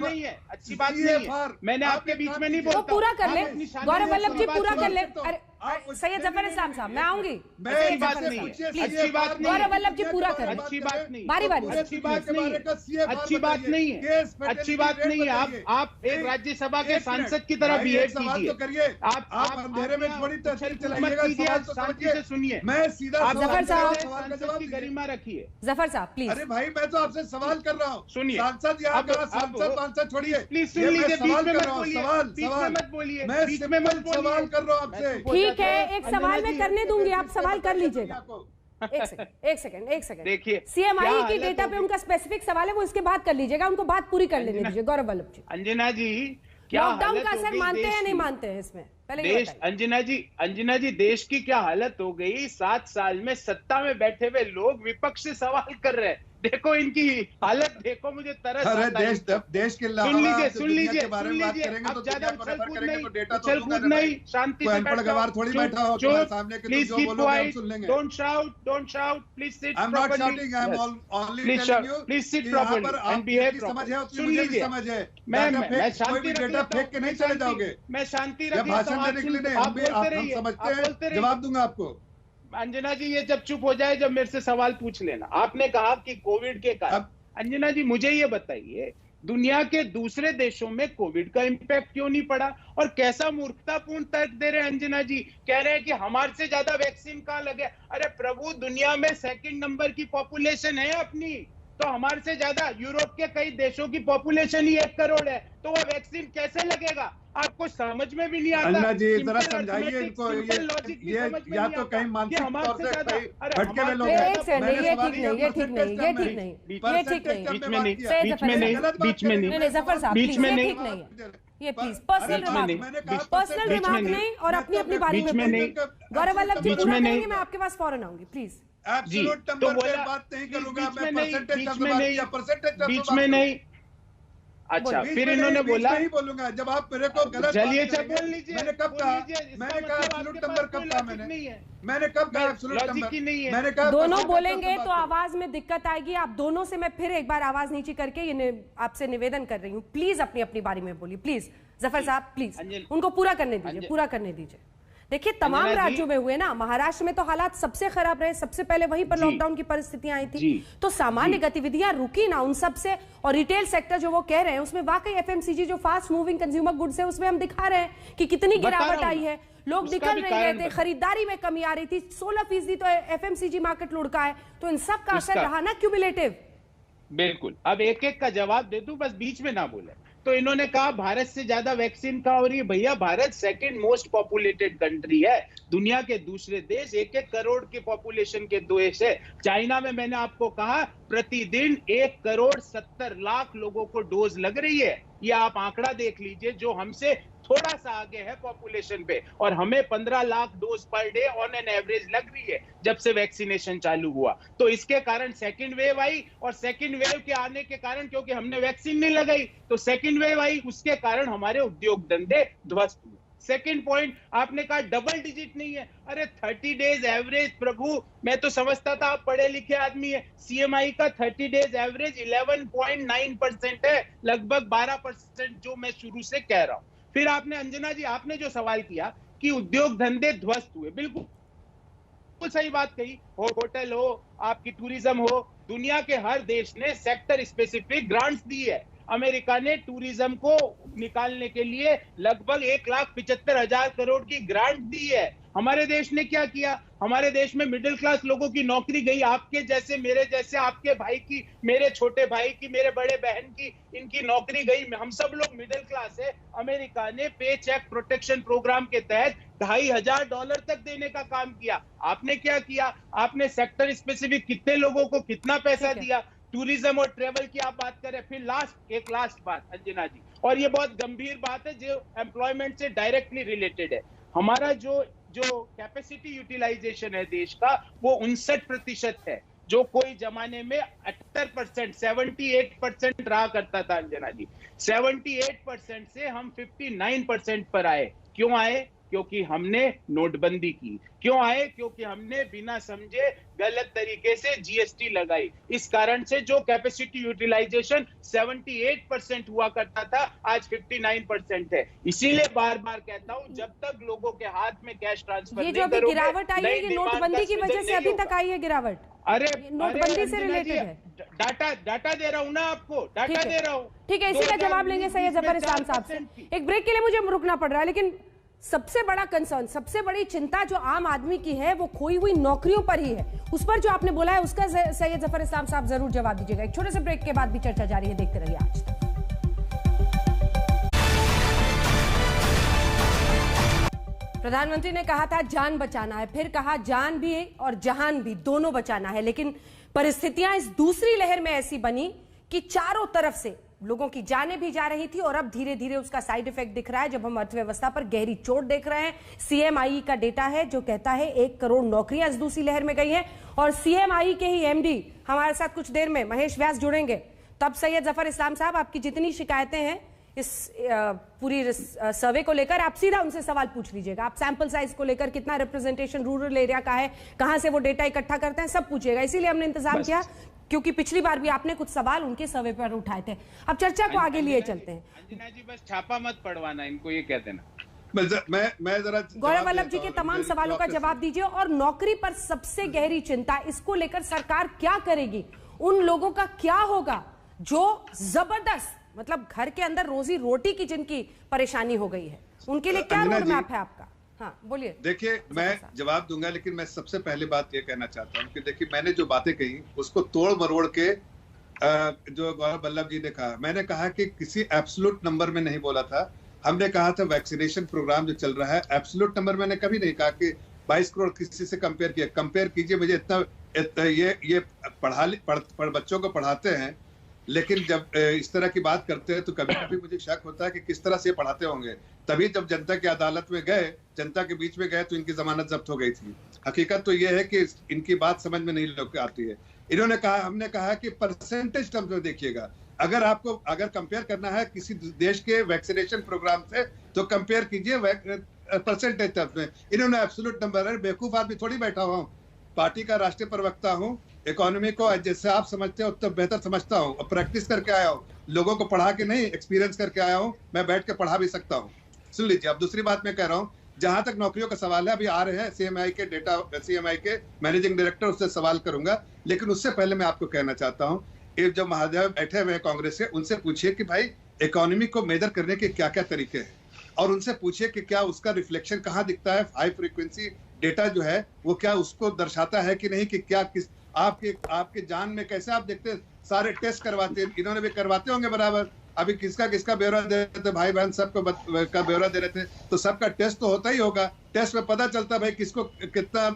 नहीं है, अच्छी बात नहीं है। मैंने आपके बीच में नहीं बोला। पूरा कर ले गौरव वल्लभ जी, पूरा कर ले। अरे सैयद जफर इस्लाम साहब, मैं आऊंगी। अच्छी बात नहीं, अच्छी बात नहीं। गौरव वल्लभ जी पूरा कर, अच्छी बात नहीं, बारी बारी, अच्छी बात नहीं है, अच्छी बात नहीं है, अच्छी बात नहीं है। आप एक राज्यसभा के सांसद की तरह बिहेव कीजिए। आप अंधेरे में थोड़ी शांति से सुनिए। मैं सीधा जफर साहब की गरिमा रखिए। जफर साहब प्लीज। अरे भाई मैं तो आपसे सवाल कर रहा हूँ, सुनिए। सांसद यहाँ का सांसद छोड़िए, प्लीज सुन लीजिए, बीच में मत बोलिए, मैं सवाल कर रहा हूँ आपसे। ठीक है, एक सवाल मैं करने दूंगी, आप सवाल कर लीजिएगा। एक सेकंड देखिए, सीएमआई की डेटा पे उनका स्पेसिफिक सवाल है, वो इसके बाद कर लीजिएगा, उनको बात पूरी कर लेने दीजिए। गौरव वल्लभ जी, अंजना जी, क्या लॉकडाउन का असर मानते हैं या नहीं मानते हैं इसमें? देश, अंजना जी, देश की क्या हालत हो गई? 7 साल में सत्ता में बैठे हुए लोग विपक्ष से सवाल कर रहे हैं, देखो इनकी हालत, देखो मुझे तरस अरे आता है। देश के सुन लीजिए के बारे में बात करेंगे तो ज्यादा दुनिया को रेफर उछल करेंगे तो डेटा तो उछल दूंगा कूद नहीं, शांति से अनपढ़ गवार थोड़ी बैठा हो तुम्हारे सामने कि तुम जो बोलोगे हम सुन लेंगे। Don't shout, please sit I am not shouting, I am only telling you please sit properly and behave समझ है, सुन मुझे भी लीजिए, समझ है। मैं शांति कोई डेटा फेंक के नहीं चले जाओगे, मैं शांति या भाषण देने के लिए नहीं, हम समझते हैं, जवाब दूंगा आपको। अंजना जी ये जब चुप हो जाए, जब मेरे से सवाल पूछ लेना। आपने कहा कि कोविड के कारण, अंजना जी मुझे ये बताइए, दुनिया के दूसरे देशों में कोविड का इंपैक्ट क्यों नहीं पड़ा? और कैसा मूर्खतापूर्ण तर्क दे रहे हैं अंजना जी, कह रहे हैं कि हमारे से ज्यादा वैक्सीन कहां लगे। अरे प्रभु, दुनिया में सेकंड नंबर की पॉपुलेशन है अपनी, तो हमारे से ज्यादा यूरोप के कई देशों की पॉपुलेशन ही 1 करोड़ है, तो वो वैक्सीन कैसे लगेगा? आपको समझ में भी नहीं आता। अन्ना जी जरा समझाइए इनको, ये या तो कहीं मानसिक तौर से भटके हुए लोग हैं। ये प्लीज पर्सनल रिमार्क नहीं, और अपनी अपनी बारी में गौरव वल्लभ जी पूरा करेंगे, मैं आपके पास फौरन आऊंगी प्लीज। एब्सोल्यूट नंबर पे बात नहीं करूंगा मैं, परसेंटेज शब्द बात किया, परसेंटेज बीच में नहीं। अच्छा, फिर इन्होंने बोला नहीं बोलूंगा, जब आप मेरे को गलत चलिए बोल लीजिए। मैंने कब कहा, मैंने कहा एब्सोल्यूट नंबर कब कहा, मैंने कब कहा एब्सोल्यूट नंबर, मैंने कहा दोनों बोलेंगे तो आवाज में दिक्कत आएगी। आप दोनों से मैं फिर एक बार आवाज नीचे करके ये आपसे निवेदन कर रही हूँ, प्लीज अपनी अपनी बारी में बोलिए प्लीज। जफर साहब प्लीज उनको पूरा करने दीजिए, पूरा करने दीजिए। देखिए तमाम राज्यों में हुए ना, महाराष्ट्र में तो हालात सबसे खराब रहे, सबसे पहले वहीं पर लॉकडाउन की परिस्थितियां आई थी, तो सामान्य गतिविधियां रुकी ना उन सब से। और रिटेल सेक्टर जो वो कह रहे हैं उसमें वाकई एफएमसीजी जो फास्ट मूविंग कंज्यूमर गुड्स है उसमें हम दिखा रहे हैं कि कितनी गिरावट आई है, लोग निकल नहीं रहे थे, खरीदारी में कमी आ रही थी, 16% तो एफएमसीजी मार्केट लुढ़का है, तो इन सब का असर रहा ना क्यूमुलेटिव। बिल्कुल, अब एक एक का जवाब दे दूं, बस बीच में ना बोले। तो इन्होंने कहा भारत से ज्यादा वैक्सीन कहां हो रही है? भैया Bharat second most populated country है, दुनिया के दूसरे देश 1-1 करोड़ के पॉपुलेशन के देश है। चाइना में मैंने आपको कहा प्रतिदिन 1 करोड़ 70 लाख लोगों को डोज लग रही है। ये आप आंकड़ा देख लीजिए, जो हमसे थोड़ा सा आगे है पॉपुलेशन पे, और हमें 15 lakh dose per day on an average लग रही है जब से वैक्सीनेशन चालू हुआ। तो इसके कारण सेकंड वेव आई, और सेकंड वेव के आने के कारण, क्योंकि हमने वैक्सीन नहीं लगाई, तो सेकंड वेव आई, उसके कारण हमारे उद्योग धंधे ध्वस्त हुए। सेकंड पॉइंट, आपने कहा डबल डिजिट नहीं है। अरे 30 डेज एवरेज, प्रभु मैं तो समझता था आप पढ़े लिखे आदमी है, सीएमआई का 30 डेज एवरेज 11.9% है, लगभग 12% जो मैं शुरू से कह रहा हूं। फिर आपने अंजना जी, आपने जो सवाल किया कि उद्योग धंधे ध्वस्त हुए, बिल्कुल सही बात कही। होटल हो, आपकी टूरिज्म हो, दुनिया के हर देश ने सेक्टर स्पेसिफिक ग्रांट्स दी है। अमेरिका ने टूरिज्म को निकालने के लिए लगभग 1,75,000 करोड़ की ग्रांट दी है। हमारे देश ने क्या किया? हमारे देश में मिडिल क्लास लोगों की नौकरी गई, आपके जैसे, मेरे जैसे, आपके भाई की, मेरे छोटे भाई की, मेरे बड़े बहन की, इनकी नौकरी गई। हम सब लोग मिडिल क्लास है। अमेरिका ने पे चेक प्रोटेक्शन प्रोग्राम के तहत $2,500 तक देने का काम किया। आपने क्या किया? आपने सेक्टर स्पेसिफिक कितने लोगों को कितना पैसा दिया? टूरिज्म और ट्रेवल की आप बात करें। फिर एक लास्ट बात अंजना जी, और ये बहुत गंभीर बात है जो एम्प्लॉयमेंट से डायरेक्टली रिलेटेड है। हमारा जो कैपेसिटी यूटिलाइजेशन है देश का, वो 59% है, जो कोई जमाने में 78%, 78% रहा करता था अंजना जी। 78% से हम 59% पर आए। क्यों आए? क्योंकि हमने नोटबंदी की। क्यों आए? क्योंकि हमने बिना समझे गलत तरीके से जीएसटी लगाई। इस कारण से जो कैपेसिटी यूटिलाइजेशन 78% हुआ करता था, आज 59% है। इसीलिए बार बार कहता हूं, जब तक लोगों के हाथ में कैश ट्रांसफर ये जो अभी गिरावट आई है, ये नोटबंदी की वजह से अभी तक आई है गिरावट। अरे नोटबंदी से रिलेटेड है। डाटा दे रहा हूं ना आपको, डाटा दे रहा हूं। ठीक है, इसी का जवाब लेंगे सैयद जफर इस्लाम साहब से। एक ब्रेक के लिए मुझे रुकना पड़ रहा है, लेकिन सबसे बड़ा कंसर्न, सबसे बड़ी चिंता जो आम आदमी की है वो खोई हुई नौकरियों पर ही है। उस पर जो आपने बोला है उसका सैयद जफर इस्लाम साहब जरूर जवाब दीजिएगा। एक छोटे से ब्रेक के बाद भी चर्चा जारी है, देखते रहिए आज तक। प्रधानमंत्री ने कहा था जान बचाना है, फिर कहा जान भी और जहान भी दोनों बचाना है, लेकिन परिस्थितियां इस दूसरी लहर में ऐसी बनी कि चारों तरफ से लोगों की जानें भी जा रही थी, और अब धीरे धीरे उसका साइड इफेक्ट दिख रहा है जब हम अर्थव्यवस्था पर गहरी चोट देख रहे हैं। सीएमआई का डेटा है जो कहता है 1 करोड़ नौकरियां इस दूसरी लहर में गई हैं, और सीएमआई के ही एमडी हमारे साथ कुछ देर में महेश व्यास जुड़ेंगे। तब सैयद जफर इस्लाम साहब, आपकी जितनी शिकायतें हैं इस पूरी सर्वे को लेकर आप सीधा उनसे सवाल पूछ लीजिएगा। आप सैंपल साइज को लेकर कितना रिप्रेजेंटेशन रूरल एरिया का है, कहां से वो डेटा इकट्ठा करते हैं, सब पूछिएगा। इसीलिए हमने इंतजाम किया क्योंकि पिछली बार भी आपने कुछ सवाल उनके सर्वे पर उठाए थे। अब चर्चा को आगे लिए चलते हैं। अंजना जी बस छापा मत पड़वाना, इनको ये कह देना। मैं जरा गौरव वल्लभ जी के तमाम सवालों का जवाब दीजिए। और नौकरी पर सबसे गहरी चिंता, इसको लेकर सरकार क्या करेगी? उन लोगों का क्या होगा जो जबरदस्त मतलब घर के अंदर रोजी रोटी की जिनकी परेशानी हो गई है, उनके लिए क्या रोड मैप है आपका? हाँ बोलिए। देखिए मैं जवाब दूंगा, लेकिन मैं सबसे पहले बात ये कहना चाहता हूँ कि देखिए मैंने जो बातें कही उसको तोड़ मरोड़ के जो गौरव वल्लभ जी ने कहा, मैंने कहा कि किसी एब्सोल्यूट नंबर में नहीं बोला था। हमने कहा था वैक्सीनेशन प्रोग्राम जो चल रहा है, एब्सोल्यूट नंबर मैंने कभी नहीं कहा कि 22 करोड़ किसी से कंपेयर किया। कंपेयर कीजिए, मुझे इतना ये बच्चों को पढ़ाते हैं, लेकिन जब इस तरह की बात करते हैं तो कभी कभी मुझे शक होता है कि किस तरह से ये पढ़ाते होंगे। तभी जब जनता की अदालत में गए, जनता के बीच में गए, तो इनकी जमानत जब्त हो गई थी। हकीकत तो ये है कि इनकी बात समझ में नहीं लोग आती है। इन्होंने कहा, हमने कहा कि परसेंटेज टर्म्स में देखिएगा, अगर कंपेयर करना है किसी देश के वैक्सीनेशन प्रोग्राम से तो कंपेयर कीजिए परसेंटेज टर्म्स में। इन्होंने एब्सोल्यूट नंबर है। बेवकूफ आदमी थोड़ी बैठा हुआ हूँ, पार्टी का राष्ट्रीय प्रवक्ता हूँ, इकोनॉमी को जैसे आप समझते हो उतना बेहतर समझता हूँ और प्रैक्टिस करके आया हूँ, लोगों को पढ़ा के नहीं, एक्सपीरियंस करके आया हूँ। मैं बैठ के पढ़ा भी सकता हूँ। सुन लीजिए। अब दूसरी बात मैं कह रहा हूँ, जहां तक नौकरियों का सवाल है, अभी आ रहे हैं सीएमआई के मैनेजिंग डायरेक्टर, उससे सवाल करूंगा। लेकिन उससे पहले मैं आपको कहना चाहता हूँ, जब महादेव बैठे हुए कांग्रेस से, उनसे पूछिए कि भाई इकोनॉमी को मेजर करने के क्या क्या तरीके हैं, और उनसे पूछिए कि क्या उसका रिफ्लेक्शन कहाँ दिखता है। हाई फ्रीक्वेंसी डेटा जो है वो क्या उसको दर्शाता है कि नहीं, कि क्या किस आपके जान में कैसे आप देखते हैं, सारे टेस्ट करवाते हैं, इन्होंने भी करवाते होंगे बराबर। अभी किसका ब्यौरा दे रहे थे, भाई बहन सबको का ब्यौरा दे रहे थे, तो सबका टेस्ट तो होता ही होगा। टेस्ट में पता चलता है भाई किसको कितना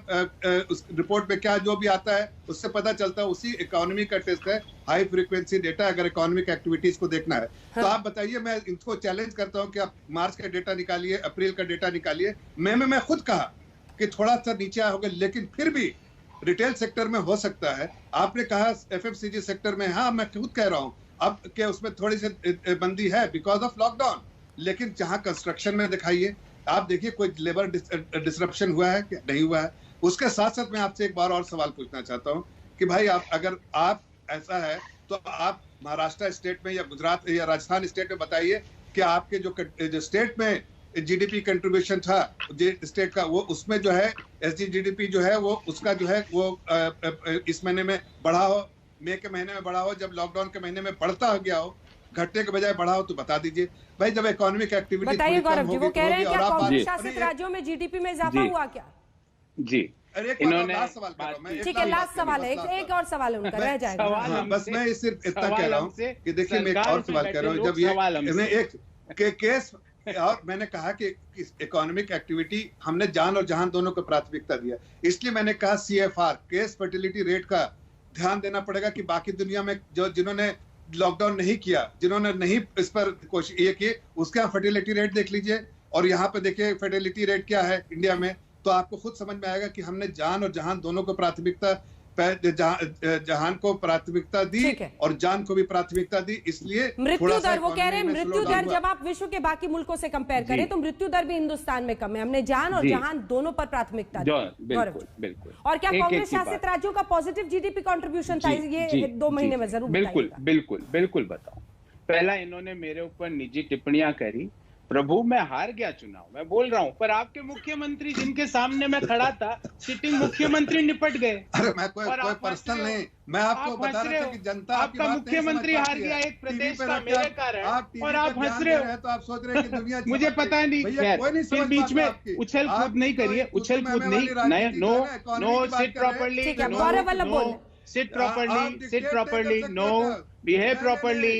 उस रिपोर्ट में क्या जो भी आता है उससे पता चलता है। उसी इकोनॉमी का टेस्ट है हाई फ्रीक्वेंसी डेटा, अगर इकोनॉमिक एक्टिविटीज को देखना है। तो आप बताइए, मैं इनको चैलेंज करता हूँ कि आप मार्च का डेटा निकालिए, अप्रैल का डेटा निकालिए। मैं खुद कहा कि थोड़ा सा नीचे होगा, लेकिन फिर भी रिटेल सेक्टर में हो सकता है। आपने कहा एफएमसीजी सेक्टर में, हाँ मैं खुद कह रहा हूँ अब के उसमें थोड़ी सी बंदी है बिकॉज ऑफ लॉकडाउन, लेकिन जहां कंस्ट्रक्शन में दिखाइए, आप देखिए कोई लेबर डिसरप्शन हुआ है कि नहीं हुआ है। उसके साथ साथ मैं आपसे एक बार और सवाल पूछना चाहता हूं कि भाई अगर आप ऐसा है तो आप महाराष्ट्र स्टेट में या गुजरात या राजस्थान स्टेट में बताइए कि आपके जो स्टेट में जीडीपी कंट्रीब्यूशन था स्टेट का, वो उसमें जो है एसजीडीपी जो है वो उसका जो है वो इस महीने में बढ़ा हो, मई के महीने में बढ़ा हो, जब लॉकडाउन के महीने में बढ़ता गया हो, घटने के बजाय बढ़ा हो, तो बता दीजिए भाई। जब इकोनॉमिक एक्टिविटी बताइए गौरव जी, वो कह रहे हैं क्या कांग्रेस शासित राज्यों में जीडीपी में इजाफा हुआ क्या? जी इन्होंने ठीक है, लास्ट सवाल है, एक और सवाल है उनका, रह जाएगा। बस मैं सिर्फ इतना कह रहा हूँ कि देखिए मैं एक और सवाल कर रहा हूँ। जब ये एक केस, और मैंने कहा कि इकोनॉमिक एक्टिविटी हमने जान और जहान दोनों को प्राथमिकता दिया, इसलिए मैंने कहा CFR केस फर्टिलिटी रेट का ध्यान देना पड़ेगा कि बाकी दुनिया में जिन्होंने लॉकडाउन नहीं किया, जिन्होंने नहीं इस पर कोशिश ये की, उसका फर्टिलिटी रेट देख लीजिए और यहाँ पे देखिए फर्टिलिटी रेट क्या है इंडिया में, तो आपको खुद समझ में आएगा कि हमने जान और जहान दोनों को प्राथमिकता, जहान को प्राथमिकता दी और जान को भी प्राथमिकता दी। इसलिए मृत्यु दर, वो कह रहे हैं मृत्यु दर जब आप विश्व के बाकी मुल्कों से कंपेयर करें तो मृत्यु दर भी हिंदुस्तान में कम है। हमने जान और जहान दोनों पर प्राथमिकता दी। बिल्कुल। और क्या कांग्रेस शासित राज्यों का पॉजिटिव जीडीपी कंट्रीब्यूशन था ये 2 महीने में? जरूर बिल्कुल बताओ। पहला इन्होंने मेरे ऊपर निजी टिप्पणियां करी। प्रभु मैं हार गया चुनाव, मैं बोल रहा हूँ, पर आपके मुख्यमंत्री जिनके सामने मैं खड़ा था, सिटिंग मुख्यमंत्री निपट गए। अरे मैं कोई पर्सनल नहीं, मैं आपको बता रहा था कि जनता आपका मुख्यमंत्री हार गया एक प्रदेश का मेरे कारण, और आप हंस रहे हो। तो आप सोच रहे हैं कि दुनिया मुझे पता नहीं, फिर बीच में उछल कूद नहीं करिए, उछल कूद नहीं, no sit properly, sit properly, no behave properly,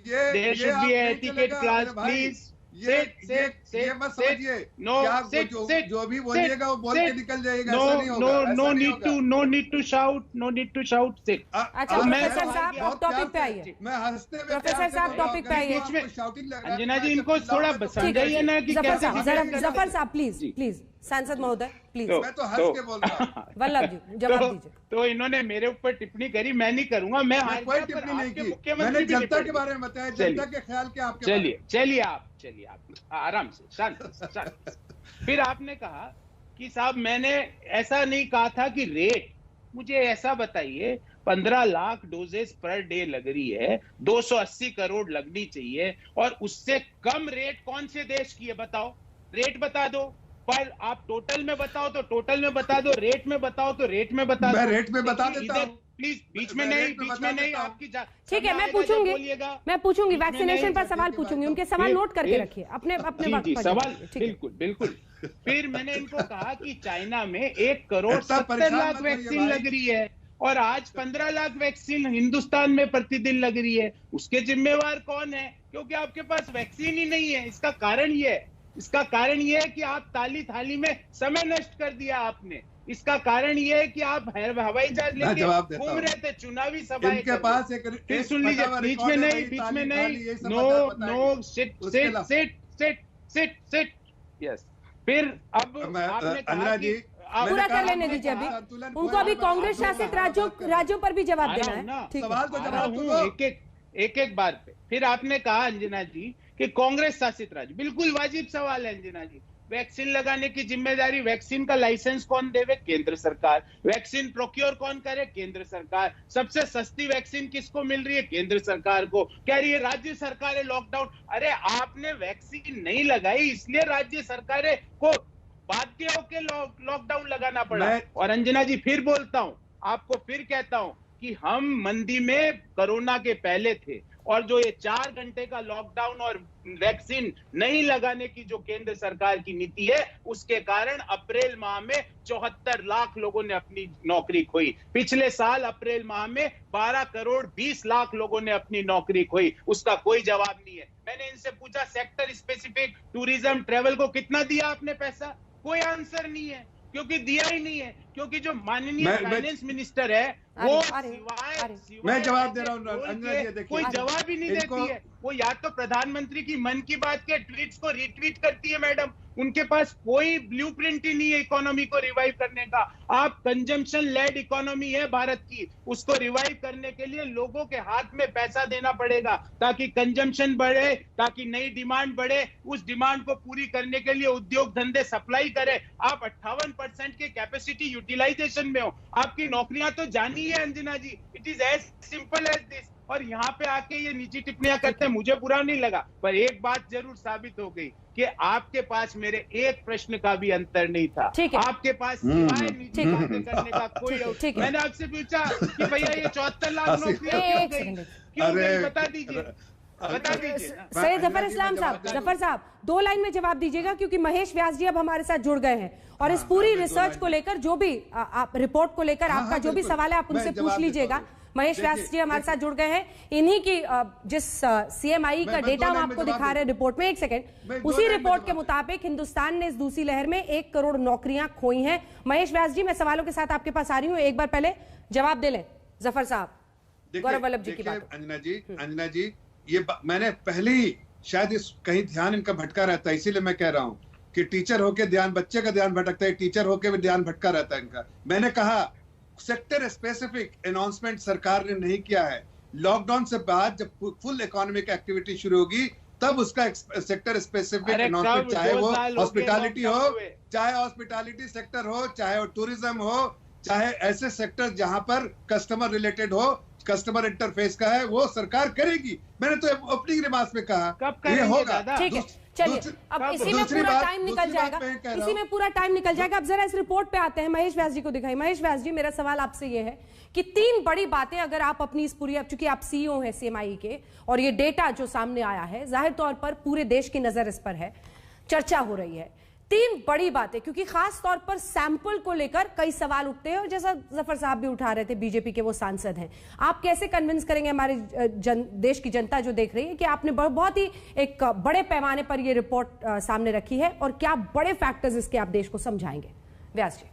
there should be etiquette class please. ये मत समझिए, जो भी बोलिएगा वो बोल के निकल जाएगा, ऐसा नहीं होगा। No need to shout sit. अच्छा प्रोफेसर साहब टॉपिक पे आइए। मैं हंसते हुए प्रोफेसर साहब टॉपिक पे आइए। अंजना जी इनको थोड़ा समझाइए ना कि जफर साहब प्लीज सांसद महोदय प्लीज। मैं तो हंस के बोल रहा हूं। वल्लभ जी जवाब दीजिए। तो इन्होंने मेरे ऊपर टिप्पणी करी, मैं नहीं करूंगा। मैं कोई टिप्पणी नहीं की, मैंने जनता के बारे में बताया, जनता के ख्याल क्या आपके। चलिए आप आराम से शांत। फिर आपने कहा कि साहब मैंने ऐसा नहीं कहा था कि रेट, मुझे ऐसा बताइए 15 लाख डोजेस पर डे लग रही है, 280 करोड़ लगनी चाहिए, और उससे कम रेट कौन से देश की है बताओ, रेट बता दो। पर आप टोटल में बताओ तो टोटल में बता दो, रेट में बताओ तो रेट में बता दो। मैं रेट में बता देता हूं, प्लीज बीच में नहीं आपकी। ठीक है, मैं पूछूंगी वैक्सीनेशन पर सवाल पूछूंगी, उनके सवाल नोट करके रखिए अपने सवाल। बिल्कुल। फिर मैंने इनको कहा कि चाइना में 1 करोड़ 70 लाख वैक्सीन लग रही है और आज 15 लाख वैक्सीन हिंदुस्तान में प्रतिदिन लग रही है। उसके जिम्मेवार कौन है? क्योंकि आपके पास वैक्सीन ही नहीं है। इसका कारण ये है कि आप ताली थाली में समय नष्ट कर दिया आपने। इसका कारण ये है कि आप हवाई जहाज लेके घूम रहे थे, चुनावी सभाएं इनके पास फिर सुन लीजिए, बीच में नहीं, नो सिट यस। फिर अब आपने कहा कि पूरा कर लेने दीजिए, अभी उनको अभी कांग्रेस शासित राज्यों पर भी जवाब देना है। सवाल को जवाब दो एक बार पे। फिर आपने कहा अंजना जी कि कांग्रेस शासित राज्य, बिल्कुल वाजिब सवाल है अंजना जी। वैक्सीन लगाने की जिम्मेदारी, वैक्सीन का लाइसेंस कौन देवे? केंद्र सरकार। वैक्सीन प्रोक्योर कौन करे? केंद्र सरकार। सबसे सस्ती वैक्सीन किसको मिल रही है? केंद्र सरकार को। कह रही है राज्य सरकारें लॉकडाउन। अरे आपने वैक्सीन नहीं लगाई इसलिए राज्य सरकारें को बाध्य होकर लॉकडाउन लगाना पड़ा। और अंजना जी फिर बोलता हूं, आपको फिर कहता हूं कि हम मंदी में कोरोना के पहले थे, और जो ये 4 घंटे का लॉकडाउन और वैक्सीन नहीं लगाने की जो केंद्र सरकार की नीति है, उसके कारण अप्रैल माह में 74 लाख लोगों ने अपनी नौकरी खोई। पिछले साल अप्रैल माह में 12 करोड़ 20 लाख लोगों ने अपनी नौकरी खोई। उसका कोई जवाब नहीं है। मैंने इनसे पूछा सेक्टर स्पेसिफिक टूरिज्म ट्रेवल को कितना दिया आपने पैसा? कोई आंसर नहीं है, क्योंकि दिया ही नहीं है। क्योंकि जो माननीय फाइनेंस मिनिस्टर है वो सिवाय मैं जवाब दे रहा हूँ अंजना जी, देखिए कोई जवाब ही नहीं देती है। वो या तो प्रधानमंत्री की मन की बात के ट्वीट्स को रीट्वीट करती है मैडम, उनके पास कोई ब्लूप्रिंट ही नहीं है इकोनॉमी को रिवाइव करने का। आप कंजम्पशन लेड इकोनॉमी है भारत की, उसको रिवाइव करने के लिए लोगों के हाथ में पैसा देना पड़ेगा ताकि कंजम्पशन बढ़े, ताकि नई डिमांड बढ़े। उस डिमांड को पूरी करने के लिए उद्योग धंधे सप्लाई करे। आप 58% के कैपेसिटी यूटिलाइजेशन में हो, आपकी नौकरियां तो जानी है Anjana ji. It is as simple as this. और यहाँ पे आके ये निजी टिप्पणियां करते हैं, मुझे बुरा नहीं लगा, पर एक बात जरूर साबित हो गई कि आपके पास मेरे एक प्रश्न का भी अंतर नहीं था। आपके पास सिवाय निजी बातें करने का कोई। मैंने आपसे पूछा कि भैया ये 74 लाख नौकरियां क्यों गई, बता दीजिए। सैयद जफर इस्लाम साहब, जफर साहब 2 लाइन में जवाब दीजिएगा, क्योंकि महेश व्यास जी अब हमारे साथ जुड़ गए हैं और इस पूरी रिसर्च को लेकर जो भी आप रिपोर्ट को लेकर आपका जो भी सवाल है आप उनसे पूछ लीजिएगा। महेश व्यास जी हमारे साथ जुड़ गए हैं। इन्हीं की जिस सीएमआई का डेटा हम आपको दिखा रहे हैं रिपोर्ट में, एक सेकंड, उसी रिपोर्ट के मुताबिक हिंदुस्तान ने इस दूसरी लहर में 1 करोड़ नौकरियां खोई हैं। महेश व्यास जी, मैं सवालों के साथ आपके पास आ रही हूं, एक बार पहले जवाब दे लें जफर साहब गौरव वल्लभ जी की बात। अंजना जी ये मैंने पहले ही शायद इस कहीं ध्यान इनका भटका रहता है, इसीलिए मैं कह रहा हूं कि टीचर होके ध्यान, बच्चे का ध्यान भटकता है, टीचर होके भी ध्यान भटका रहता है इनका। मैंने कहा सेक्टर स्पेसिफिक अनाउंसमेंट सरकार ने नहीं किया है। लॉकडाउन से बाद जब फुल इकोनॉमिक एक्टिविटी शुरू होगी तब उसका सेक्टर स्पेसिफिक अनाउंसमेंट, चाहे वो हॉस्पिटैलिटी हो, चाहे हॉस्पिटैलिटी सेक्टर हो, चाहे वो टूरिज्म हो, चाहे ऐसे सेक्टर जहां पर कस्टमर रिलेटेड हो, कस्टमर इंटरफेस का है, वो सरकार करेगी। मैंने तो ओपनिंग रिमार्क्स में कहा कब ये होगा। ठीक है, चलिए अब इसी में पूरा टाइम निकल जाएगा, इसी में पूरा टाइम निकल जाएगा। अब जरा इस रिपोर्ट पे आते हैं, महेश व्यास जी को दिखाई। महेश व्यास जी, मेरा सवाल आपसे ये है कि 3 बड़ी बातें अगर आप अपनी इस पूरी, चूंकि आप सीईओ हैं सीएमआई के और ये डेटा जो सामने आया है जाहिर तौर पर पूरे देश की नजर इस पर है, चर्चा हो रही है। 3 बड़ी बातें, क्योंकि खास तौर पर सैंपल को लेकर कई सवाल उठते हैं और जैसा जफर साहब भी उठा रहे थे, बीजेपी के वो सांसद हैं, आप कैसे कन्विंस करेंगे हमारे देश की जनता जो देख रही है कि आपने बहुत ही एक बड़े पैमाने पर ये रिपोर्ट सामने रखी है और क्या बड़े फैक्टर्स इसके आप देश को समझाएंगे? व्यास जी।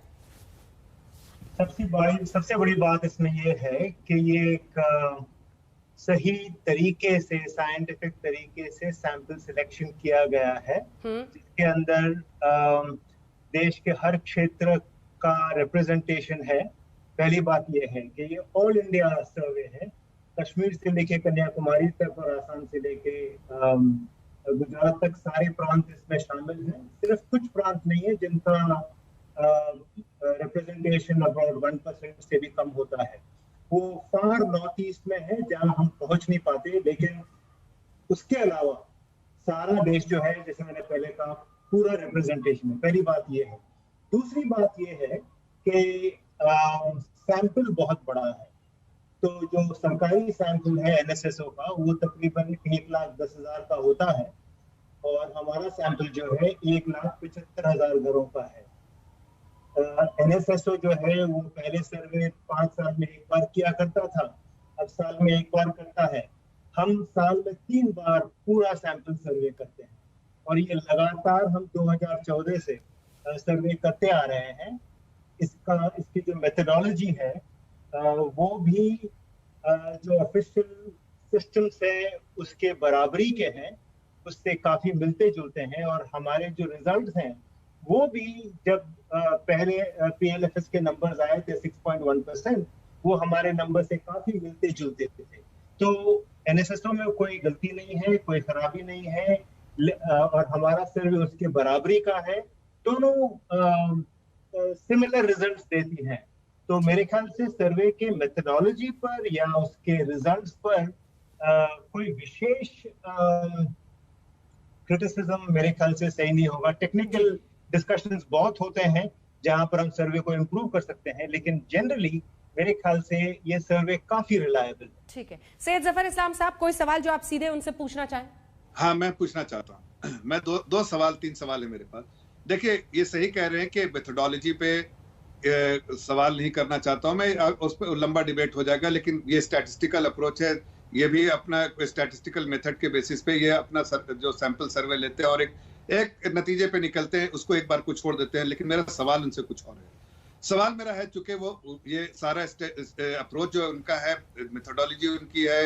सबसे बड़ी बात इसमें ये है कि ये एक सही तरीके से, साइंटिफिक तरीके से सैंपल सिलेक्शन किया गया है, जिसके अंदर देश के हर क्षेत्र का रिप्रेजेंटेशन है। पहली बात यह है कि ये ऑल इंडिया सर्वे है, कश्मीर से लेके कन्याकुमारी तक और आसाम से लेके गुजरात तक सारे प्रांत इसमें शामिल हैं। सिर्फ कुछ प्रांत नहीं है जिनका रिप्रेजेंटेशन अबाउट 1% से भी कम होता है। वो फार नॉर्थ ईस्ट में है जहां हम पहुंच नहीं पाते, लेकिन उसके अलावा सारा देश जो है, जैसे मैंने पहले कहा, पूरा रिप्रेजेंटेशन है। पहली बात ये है। दूसरी बात ये है कि सैंपल बहुत बड़ा है। तो जो सरकारी सैंपल है NSSO का, वो तकरीबन 1,10,000 का होता है और हमारा सैंपल जो है 1,75,000 घरों का है। NSSO जो है वो पहले सर्वे 5 साल में एक बार किया करता था, अब साल में एक बार करता है। हम साल में 3 बार पूरा सैंपल सर्वे करते हैं और ये लगातार हम 2014 से सर्वे करते आ रहे हैं। इसकी जो मेथडोलॉजी है वो भी जो ऑफिशियल सिस्टम्स है उसके बराबरी के हैं, उससे काफी मिलते जुलते हैं। और हमारे जो रिजल्ट्स हैं वो भी जब पहले PLFS के नंबर्स आए थे 6.1%, वो हमारे नंबर से काफी मिलते जुलते थे। तो NSSO में कोई गलती नहीं है, कोई खराबी नहीं है और हमारा सर्वे उसके बराबरी का है। दोनों सिमिलर रिजल्ट्स देती हैं। तो मेरे ख्याल से सर्वे के मेथडोलॉजी पर या उसके रिजल्ट्स पर कोई विशेष क्रिटिसिज्म मेरे ख्याल से सही नहीं होगा। टेक्निकल डिस्कशंस बहुत होते हैं जहां पर हम सर्वे को इम्प्रूव कर सकते हैं, लेकिन जनरली मेरे ख्याल से ये सर्वे काफी रिलायबल है। ठीक है, सैयद जफर इस्लाम साहब, कोई सवाल जो आप सीधे उनसे पूछना चाहें? हाँ, मैं पूछना चाहता हूँ। मैं दो सवाल 3 सवाल है मेरे पास। देखिए, ये सही कह रहे हैं कि मेथोडोलॉजी पे सवाल नहीं करना चाहता हूँ मैं, उस पर लंबा डिबेट हो जाएगा, लेकिन ये स्टैटिस्टिकल अप्रोच है, ये भी अपना स्टैटिस्टिकल मेथड के बेसिस पे ये अपना जो सैंपल सर्वे लेते हैं और एक नतीजे पे निकलते हैं, उसको एक बार को छोड़ देते हैं। लेकिन मेरा सवाल उनसे कुछ और है। सवाल मेरा है, चूंकि वो ये सारा अप्रोच जो उनका है, मेथोडोलॉजी उनकी है,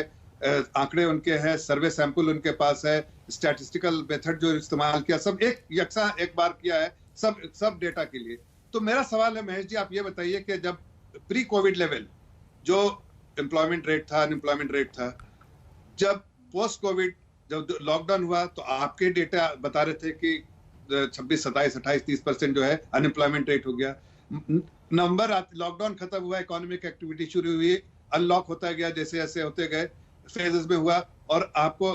आंकड़े उनके हैं, सर्वे सैंपल उनके पास है, स्टैटिस्टिकल मेथड जो इस्तेमाल किया सब एक यकसा एक बार किया है, सब डेटा के लिए। तो मेरा सवाल है महेश जी, आप ये बताइए कि जब प्री कोविड लेवल जो एम्प्लॉयमेंट रेट था, अनएम्प्लॉयमेंट रेट था, जब पोस्ट कोविड जब लॉकडाउन हुआ तो आपके डेटा बता रहे थे कि 26, 27, 28, 30% जो है अनएम्प्लॉयमेंट रेट हो गया। नंबर लॉकडाउन खत्म हुआ, इकोनॉमिक एक्टिविटी शुरू हुई, अनलॉक होता गया, जैसे जैसे होते गए फेजेस में हुआ, और आपको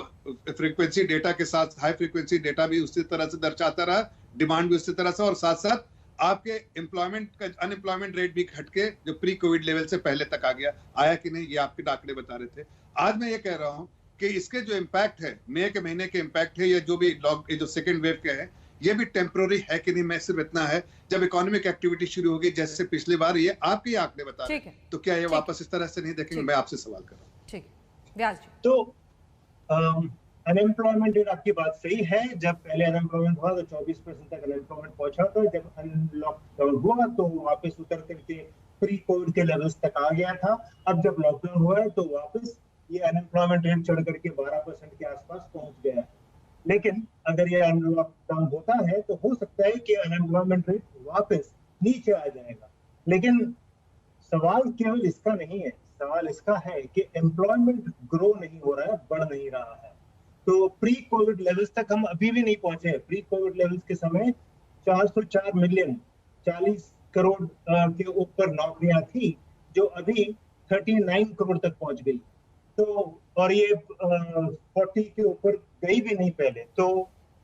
फ्रीक्वेंसी डेटा के साथ हाई फ्रीक्वेंसी डेटा भी उसी तरह से दर्शाता रहा, डिमांड भी उसी तरह से, और साथ साथ आपके एम्प्लॉयमेंट का अनएम्प्लॉयमेंट रेट भी घट के जो प्री कोविड लेवल से पहले तक आ गया। आया कि नहीं, ये आपके आंकड़े बता रहे थे। आज मैं ये कह रहा हूँ कि इसके जो इम्पैक्ट है, मई के महीने के इम्पैक्ट है, या जो भी जो सेकेंड वेव के है, ये भी टेम्पोररी है कि नहीं। मैं सिर्फ इतना है, जब इकोनॉमिक एक्टिविटी शुरू होगी जैसे पिछली बार, ये आपके आंकड़े बता रहे हैं, तो क्या ये वापस इस तरह से नहीं देखेंगे? मैं आपसे सवाल कर रहा हूँ। ठीक है, व्यास जी। तो अनएम्प्लॉयमेंट रेट आपकी बात सही है। जब पहले अनएम्प्लॉयमेंट हुआ तो 24% तक अनएम्प्लॉयमेंट पहुंचा था। जब अनलॉकडाउन हुआ तो वापस उतर करके प्री कोविड के लेवल्स तक आ गया था। अब जब लॉकडाउन हुआ है तो वापस ये अनएम्प्लॉयमेंट रेट चढ़ करके 12% के आसपास पहुंच गया है। लेकिन अगर ये अनलॉकडाउन होता है तो हो सकता है कि अनएम्प्लॉयमेंट रेट वापस नीचे आ जाएगा। लेकिन सवाल केवल इसका नहीं है, सवाल इसका है कि एम्प्लॉयमेंट ग्रो नहीं हो रहा है, बढ़ नहीं रहा है। तो प्री कोविड लेवल्स तक हम अभी भी नहीं पहुंचे हैं। प्री कोविड लेवल्स के समय 404 मिलियन 40 करोड़ के ऊपर नौकरियां थी, जो अभी 39 करोड़ तक पहुंच गई। तो और ये 40 के ऊपर गई भी नहीं पहले। तो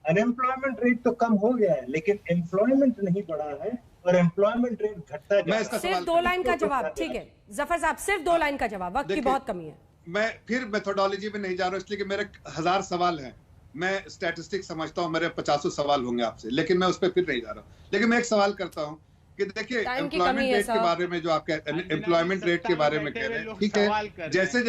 अनएम्प्लॉयमेंट रेट तो कम हो गया है, लेकिन एम्प्लॉयमेंट नहीं बढ़ा है और एम्प्लॉयमेंट रेट घटता जा रहा है। सिर्फ 2 लाइन का जवाब। ठीक है जफर साहब, सिर्फ 2 लाइन का जवाब, वक्त की बहुत कमी है। मैं फिर मेथोडोलॉजी में नहीं जा रहा हूँ, इसलिए कि मेरे 1000 सवाल हैं। मैं स्टैटिस्टिक्स समझता हूँ, मेरे 50 सवाल होंगे आपसे, लेकिन मैं उस पर फिर नहीं जा रहा हूँ। लेकिन मैं एक सवाल करता हूँ कि देखिए, एम्प्लॉयमेंट रेट के बारे में जो आप एम्प्लॉयमेंट रेट के बारे में कह रहे हैं, ठीक है, जैसे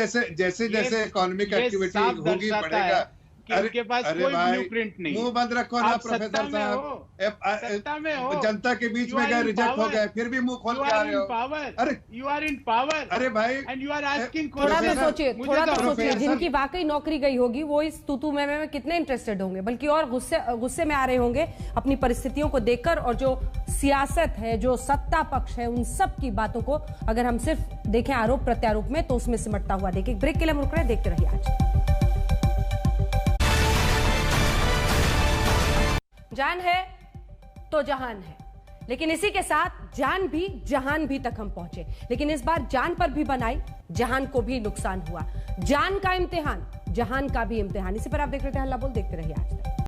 जैसे इकोनॉमिक एक्टिविटी होगी, बढ़ेगा, कि उनके पास कोई ब्लूप्रिंट नहीं। मुंह बंद रखो ना प्रोफेसर साहब, सत्ता में हो, जनता के बीच में गए, रिजेक्ट हो गए, फिर भी मुंह खोल के आ रहे हो। अरे यू आर इन पावर, अरे भाई, एंड यू आर आस्किंग। थोड़ा तो सोचिए जिनकी वाकई नौकरी गई होगी वो इस तूतू में कितने इंटरेस्टेड होंगे, बल्कि और गुस्से में आ रहे होंगे अपनी परिस्थितियों को देखकर। और जो सियासत है, जो सत्ता पक्ष है, उन सब की बातों को अगर हम सिर्फ देखें आरोप प्रत्यारोप में तो उसमें सिमटता हुआ देखिए। ब्रेक के लिए हम रुक रहे हैं, देखते रहिए आज। जान है तो जहान है, लेकिन इसी के साथ जान भी जहान भी तक हम पहुंचे। लेकिन इस बार जान पर भी बनाई, जहान को भी नुकसान हुआ। जान का इम्तिहान, जहान का भी इम्तिहान। इसी पर आप देख रहे थे हल्ला बोल, देखते रहिए आज तक।